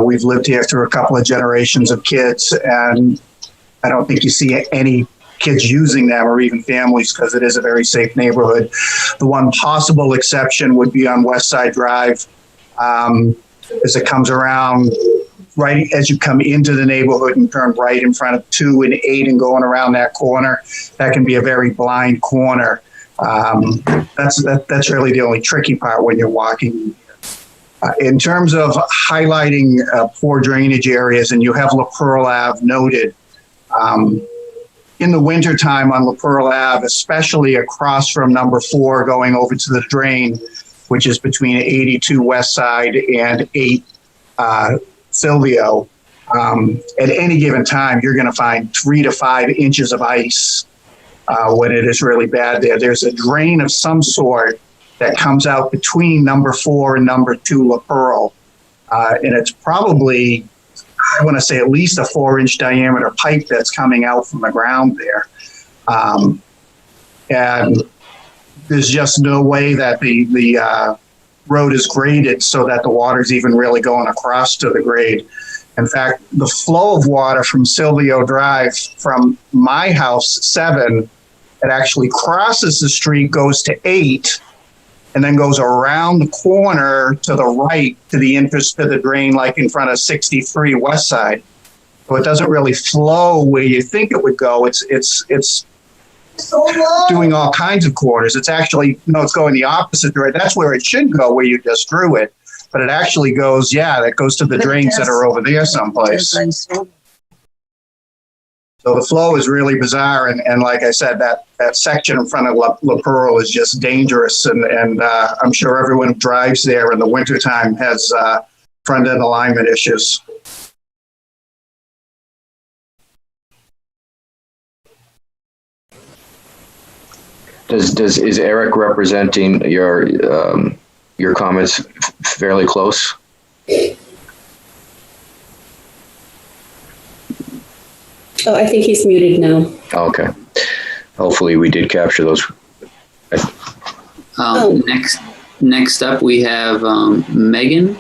S5: We've lived here through a couple of generations of kids, and I don't think you see any kids using them or even families, because it is a very safe neighborhood. The one possible exception would be on Westside Drive, as it comes around right as you come into the neighborhood and turn right in front of 2 and 8 and going around that corner. That can be a very blind corner. That's really the only tricky part when you're walking. In terms of highlighting poor drainage areas, and you have La Pearl Ave noted, in the wintertime on La Pearl Ave, especially across from number 4 going over to the drain, which is between 82 West Side and 8 Silvio, at any given time, you're going to find 3 to 5 inches of ice when it is really bad there. There's a drain of some sort that comes out between number 4 and number 2 La Pearl. And it's probably, I want to say, at least a 4-inch diameter pipe that's coming out from the ground there. And there's just no way that the road is graded so that the water's even really going across to the grade. In fact, the flow of water from Silvio Drive from my house, 7, it actually crosses the street, goes to 8, and then goes around the corner to the right to the entrance to the drain, like in front of 63 West Side. So it doesn't really flow where you think it would go. It's doing all kinds of corners. It's actually, it's going the opposite direction. That's where it should go, where you just drew it. But it actually goes, that goes to the drains that are over there someplace. So the flow is really bizarre. And like I said, that section in front of La Pearl is just dangerous. And I'm sure everyone who drives there in the wintertime has front end alignment issues.
S2: Is Eric representing your comments fairly close?
S1: Oh, I think he's muted now.
S2: Oh, okay. Hopefully we did capture those.
S4: Next up, we have Megan.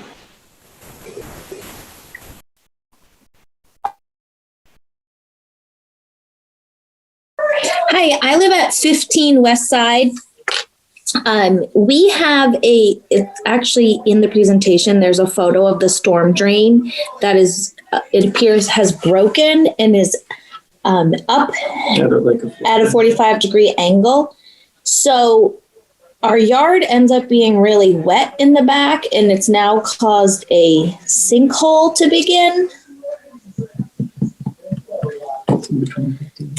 S11: Hi, I live at 15 West Side. We have it's actually in the presentation, there's a photo of the storm drain that is, it appears has broken and is up at a 45-degree angle. So our yard ends up being really wet in the back, and it's now caused a sinkhole to begin.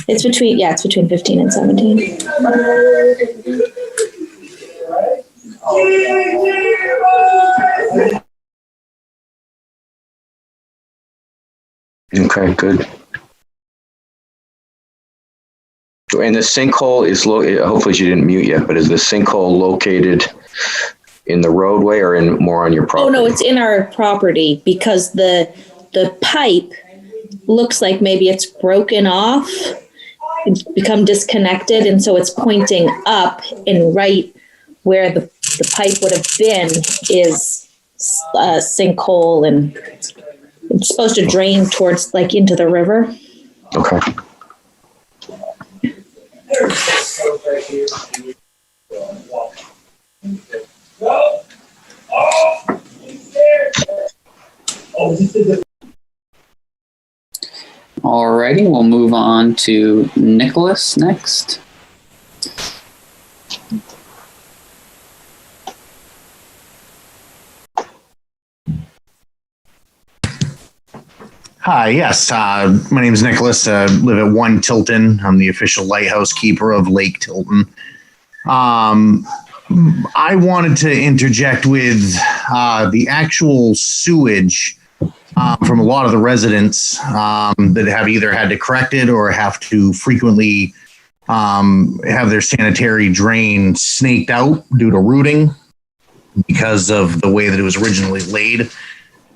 S11: It's between 15 and 17.
S2: Okay, good. And the sinkhole is hopefully she didn't mute yet, but is the sinkhole located in the roadway or more on your property?
S11: Oh no, it's in our property because the pipe looks like maybe it's broken off, it's become disconnected, and so it's pointing up, and right where the pipe would have been is a sinkhole, and it's supposed to drain towards into the river.
S2: Okay.
S4: Alrighty, we'll move on to Nicholas next.
S12: Hi, yes. My name is Nicholas. I live at 1 Tilton. I'm the official lighthouse keeper of Lake Tilton. I wanted to interject with the actual sewage from a lot of the residents that have either had to correct it or have to frequently have their sanitary drain snaked out due to rooting because of the way that it was originally laid.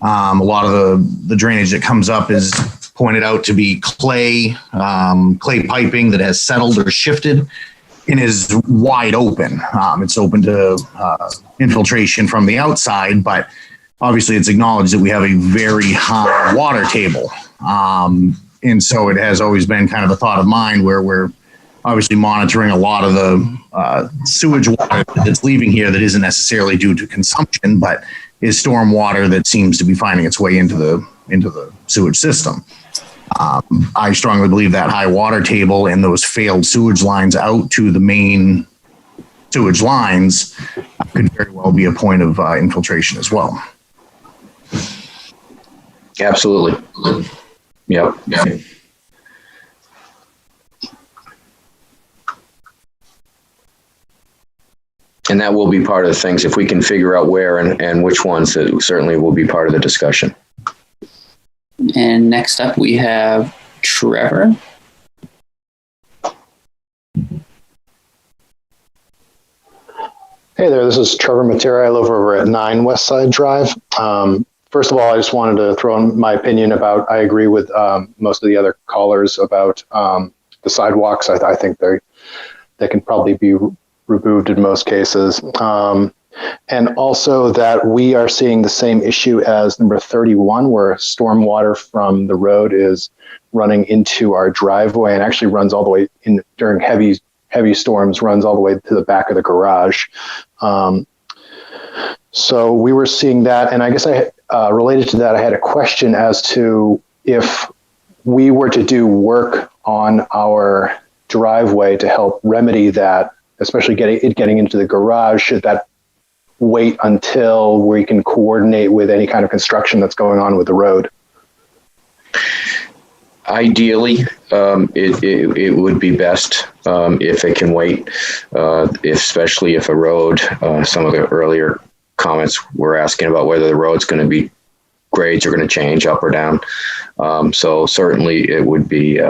S12: A lot of the drainage that comes up is pointed out to be clay piping that has settled or shifted and is wide open. It's open to infiltration from the outside, but obviously it's acknowledged that we have a very high water table. And And so it has always been kind of a thought of mine where we're obviously monitoring a lot of the sewage water that's leaving here that isn't necessarily due to consumption, but is storm water that seems to be finding its way into the sewage system. I strongly believe that high water table and those failed sewage lines out to the main sewage lines could very well be a point of infiltration as well.
S2: Absolutely. Yep. And that will be part of the things. If we can figure out where and which ones, that certainly will be part of the discussion.
S4: And next up, we have Trevor.
S13: Hey there, this is Trevor Matera. I live over at 9 Westside Drive. First of all, I just wanted to throw in my opinion about, I agree with most of the other callers about the sidewalks. I think they can probably be removed in most cases. And also that we are seeing the same issue as number 31, where stormwater from the road is running into our driveway and actually runs all the way in during heavy storms, runs all the way to the back of the garage. So we were seeing that. And I guess related to that, I had a question as to if we were to do work on our driveway to help remedy that, especially getting into the garage, should that wait until we can coordinate with any kind of construction that's going on with the road?
S2: Ideally, it would be best if it can wait, especially if a road, some of the earlier comments were asking about whether the road's going to be, grades are going to change up or down. So certainly it would be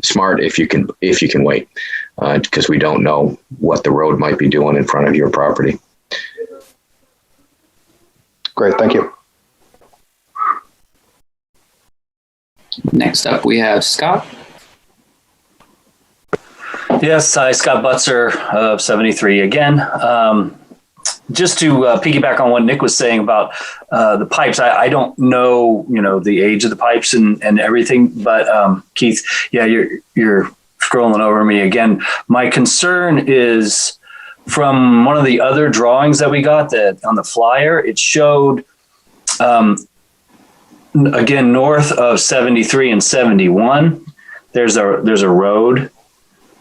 S2: smart if you can wait, because we don't know what the road might be doing in front of your property.
S13: Great, thank you.
S4: Next up, we have Scott.
S7: Yes, hi, Scott Butzer of 73 again. Just to piggyback on what Nick was saying about the pipes, I don't know, the age of the pipes and everything, but Keith, yeah, you're scrolling over me again. My concern is from one of the other drawings that we got that on the flyer, it showed again north of 73 and 71. There's a road.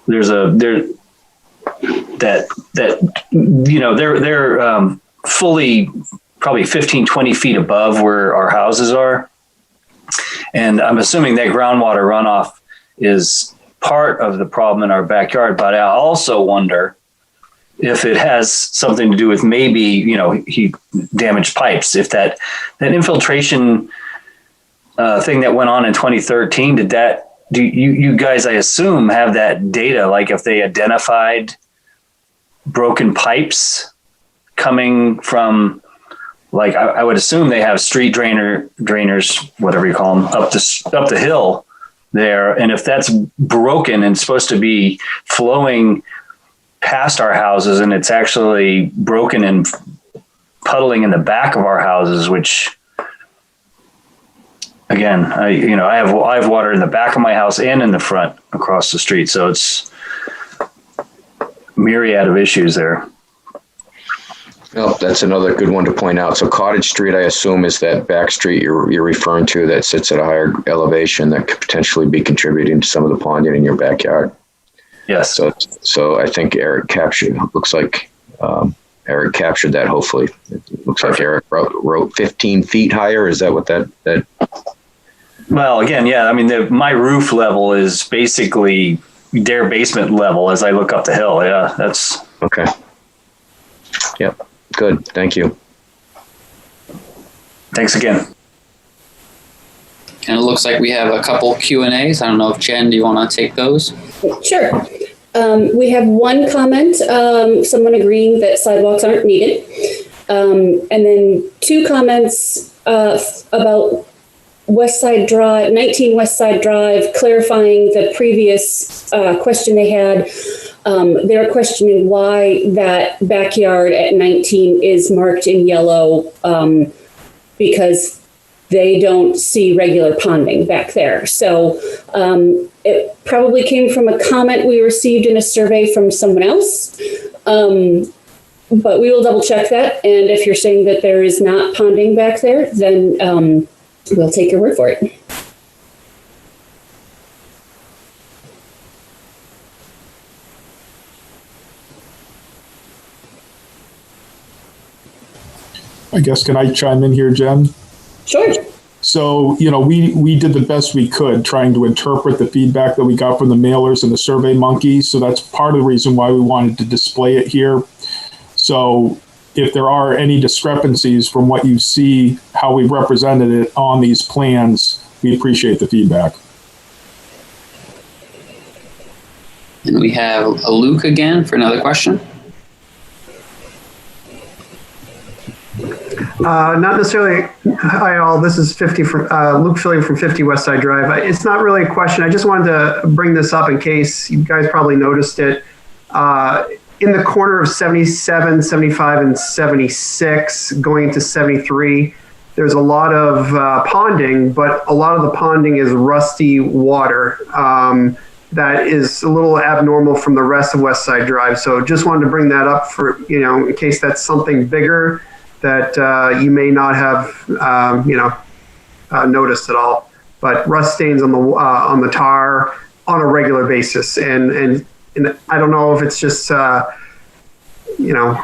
S7: They're fully probably 15, 20 feet above where our houses are. And I'm assuming that groundwater runoff is part of the problem in our backyard. But I also wonder if it has something to do with maybe, he damaged pipes. If that infiltration thing that went on in 2013, do you guys, I assume, have that data? Like if they identified broken pipes coming from, like, I would assume they have street drainers, whatever you call them, up the hill there. And if that's broken and supposed to be flowing past our houses and it's actually broken and puddling in the back of our houses, which again, I have water in the back of my house and in the front across the street. So it's myriad of issues there.
S2: Oh, that's another good one to point out. So Cottage Street, I assume, is that back street you're referring to that sits at a higher elevation that could potentially be contributing to some of the ponding in your backyard.
S7: Yes.
S2: So I think Eric captured that. Hopefully, it looks like Eric wrote 15 feet higher. Is that what that?
S7: Well, again, yeah. I mean, my roof level is basically their basement level as I look up the hill. Yeah, that's
S2: okay. Yep. Good. Thank you.
S7: Thanks again.
S4: And it looks like we have a couple Q&As. I don't know if Jen, do you want to take those?
S1: Sure. We have one comment, someone agreeing that sidewalks aren't needed. And then two comments about Westside Drive, 19 Westside Drive, clarifying the previous question they had. They were questioning why that backyard at 19 is marked in yellow, because they don't see regular ponding back there. So it probably came from a comment we received in a survey from someone else. But we will double check that. And if you're saying that there is not ponding back there, then we'll take your word for it.
S3: I guess, can I chime in here, Jen?
S1: Sure.
S3: So, we did the best we could trying to interpret the feedback that we got from the mailers and the Survey Monkeys. So that's part of the reason why we wanted to display it here. So if there are any discrepancies from what you see, how we represented it on these plans, we appreciate the feedback.
S4: And we have Luke again for another question.
S9: Not necessarily. Hi, all. This is Luke Fillion from 50 Westside Drive. It's not really a question. I just wanted to bring this up in case you guys probably noticed it. In the corner of 77, 75, and 76, going into 73, there's a lot of ponding, but a lot of the ponding is rusty water that is a little abnormal from the rest of Westside Drive. So just wanted to bring that up for, in case that's something bigger that you may not have, noticed at all. But rust stains on the tar on a regular basis, and I don't know if it's just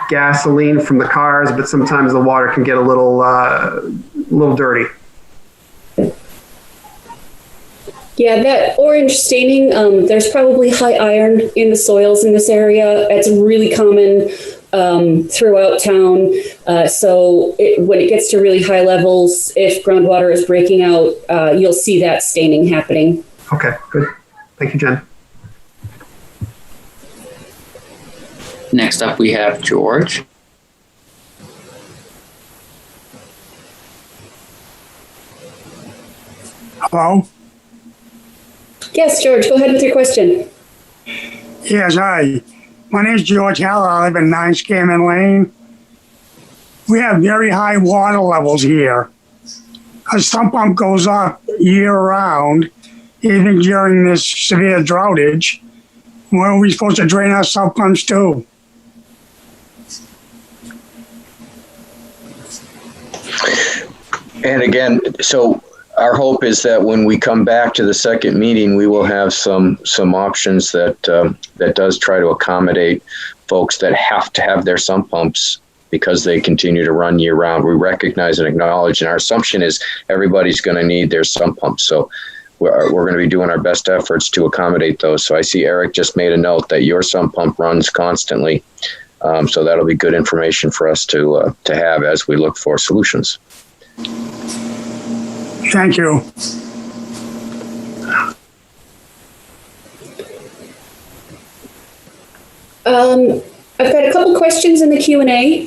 S9: gasoline from the cars, but sometimes the water can get a little dirty.
S1: Yeah, that orange staining, there's probably high iron in the soils in this area. It's really common throughout town. So when it gets to really high levels, if groundwater is breaking out, you'll see that staining happening.
S9: Okay, good. Thank you, Jen.
S4: Next up, we have George.
S14: Hello?
S1: Yes, George, go ahead with your question.
S14: Yes, hi. My name is George Heller. I live in 9 Scammon Lane. We have very high water levels here. A sump pump goes up year-round, even during this severe droughtage. Where are we supposed to drain our sump pumps to?
S2: And again, so our hope is that when we come back to the second meeting, we will have some options that does try to accommodate folks that have to have their sump pumps because they continue to run year round. We recognize and acknowledge, and our assumption is everybody's going to need their sump pumps. So we're going to be doing our best efforts to accommodate those. So I see Eric just made a note that your sump pump runs constantly. So that'll be good information for us to have as we look for solutions.
S14: Thank you.
S1: I've got a couple questions in the Q&A.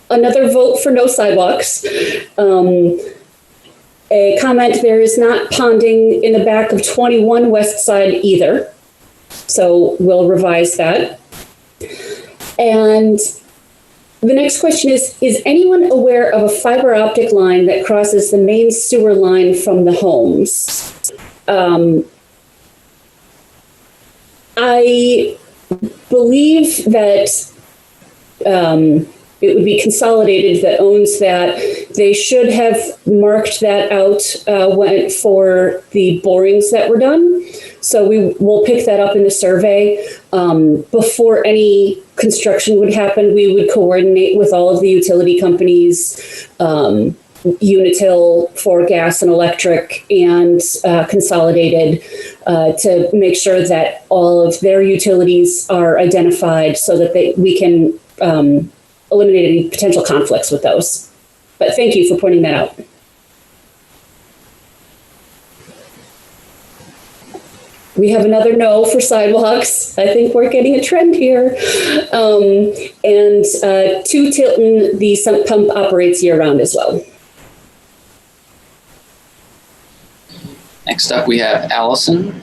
S1: Another vote for no sidewalks. A comment, there is not ponding in the back of 21 West Side either. So we'll revise that. And the next question is anyone aware of a fiber optic line that crosses the main sewer line from the homes? I believe that it would be Consolidated that owns that. They should have marked that out for the borings that were done. So we will pick that up in the survey. Before any construction would happen, we would coordinate with all of the utility companies, Unitil for gas and electric, and Consolidated to make sure that all of their utilities are identified so that we can eliminate any potential conflicts with those. But thank you for pointing that out. We have another no for sidewalks. I think we're getting a trend here. And 2 Tilton, the sump pump operates year-round as well.
S4: Next up, we have Allison.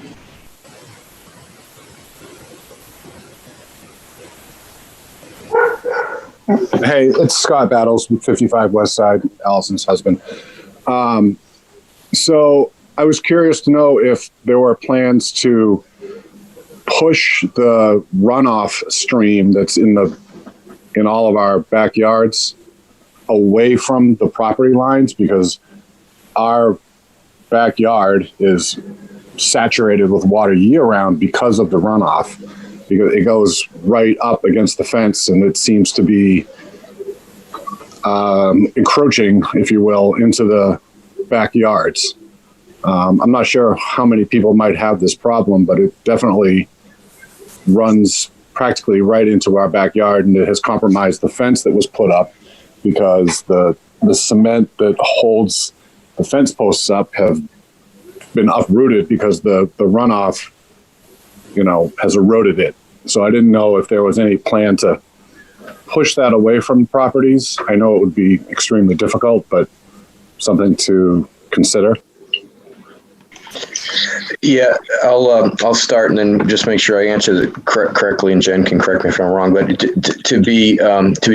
S8: Hey, it's Scott Battles with 55 West Side, Allison's husband.
S15: So I was curious to know if there were plans to push the runoff stream that's in all of our backyards away from the property lines, because our backyard is saturated with water year round because of the runoff, because it goes right up against the fence and it seems to be encroaching, if you will, into the backyards. I'm not sure how many people might have this problem, but it definitely runs practically right into our backyard, and it has compromised the fence that was put up because the cement that holds the fence posts up have been uprooted because the runoff, has eroded it. So I didn't know if there was any plan to push that away from properties. I know it would be extremely difficult, but something to consider.
S2: Yeah, I'll start and then just make sure I answer it correctly, and Jen can correct me if I'm wrong. But to be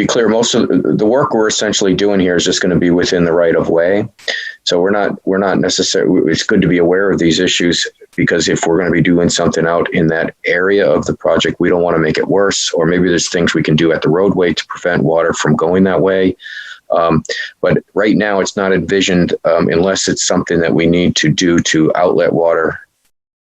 S2: clear, most of the work we're essentially doing here is just going to be within the right of way. So we're not necessarily. It's good to be aware of these issues, because if we're going to be doing something out in that area of the project, we don't want to make it worse. Or maybe there's things we can do at the roadway to prevent water from going that way. But right now it's not envisioned unless it's something that we need to do to outlet water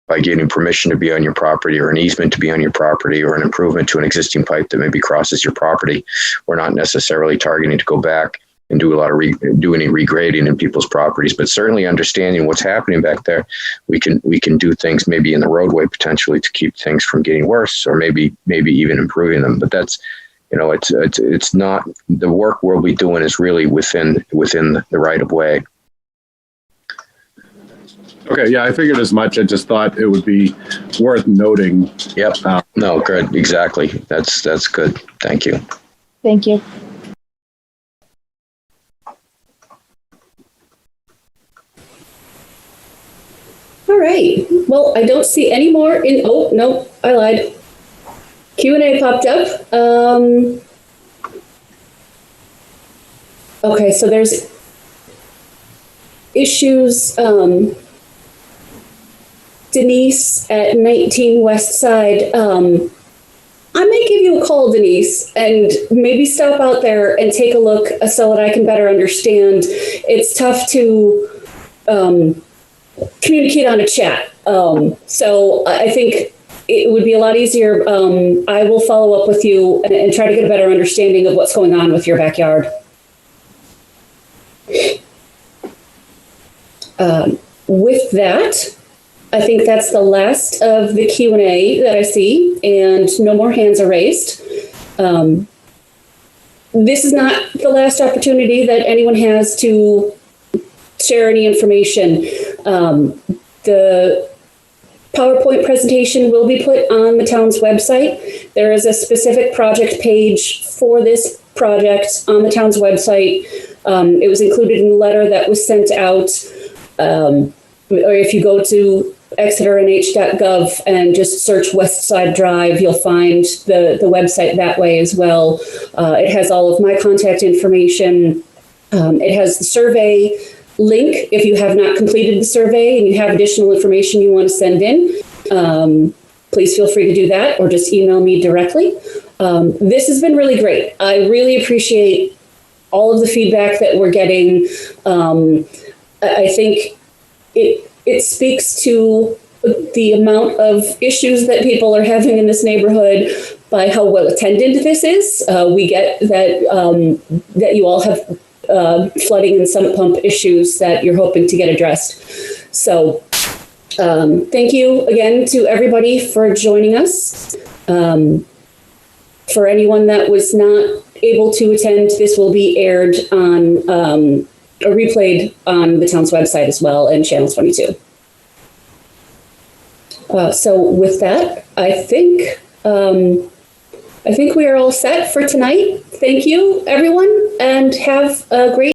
S2: by getting permission to be on your property, or an easement to be on your property, or an improvement to an existing pipe that maybe crosses your property. We're not necessarily targeting to go back and do a lot of do any regrading in people's properties, but certainly understanding what's happening back there, we can do things maybe in the roadway potentially to keep things from getting worse, or maybe even improving them. But that's, it's not, the work we'll be doing is really within the right of way.
S15: Okay, yeah, I figured as much. I just thought it would be worth noting.
S2: Yep. No, good. Exactly. That's good. Thank you.
S11: Thank you.
S1: All right. Well, I don't see any more oh, no, I lied. Q&A popped up. Okay, so there's issues. Denise at 19 Westside. I may give you a call, Denise, and maybe stop out there and take a look so that I can better understand. It's tough to communicate on a chat. So I think it would be a lot easier. I will follow up with you and try to get a better understanding of what's going on with your backyard. With that, I think that's the last of the Q&A that I see, and no more hands are raised. This is not the last opportunity that anyone has to share any information. The PowerPoint presentation will be put on the town's website. There is a specific project page for this project on the town's website. It was included in the letter that was sent out. Or if you go to exeternh.gov and just search Westside Drive, you'll find the website that way as well. It has all of my contact information. It has the survey link if you have not completed the survey and you have additional information you want to send in. Please feel free to do that, or just email me directly. This has been really great. I really appreciate all of the feedback that we're getting. I think it speaks to the amount of issues that people are having in this neighborhood by how well attended this is. We get that you all have flooding and sump pump issues that you're hoping to get addressed. So thank you again to everybody for joining us. For anyone that was not able to attend, this will be aired on or replayed on the town's website as well, and Channel 22. So with that, I think we are all set for tonight. Thank you, everyone, and have a great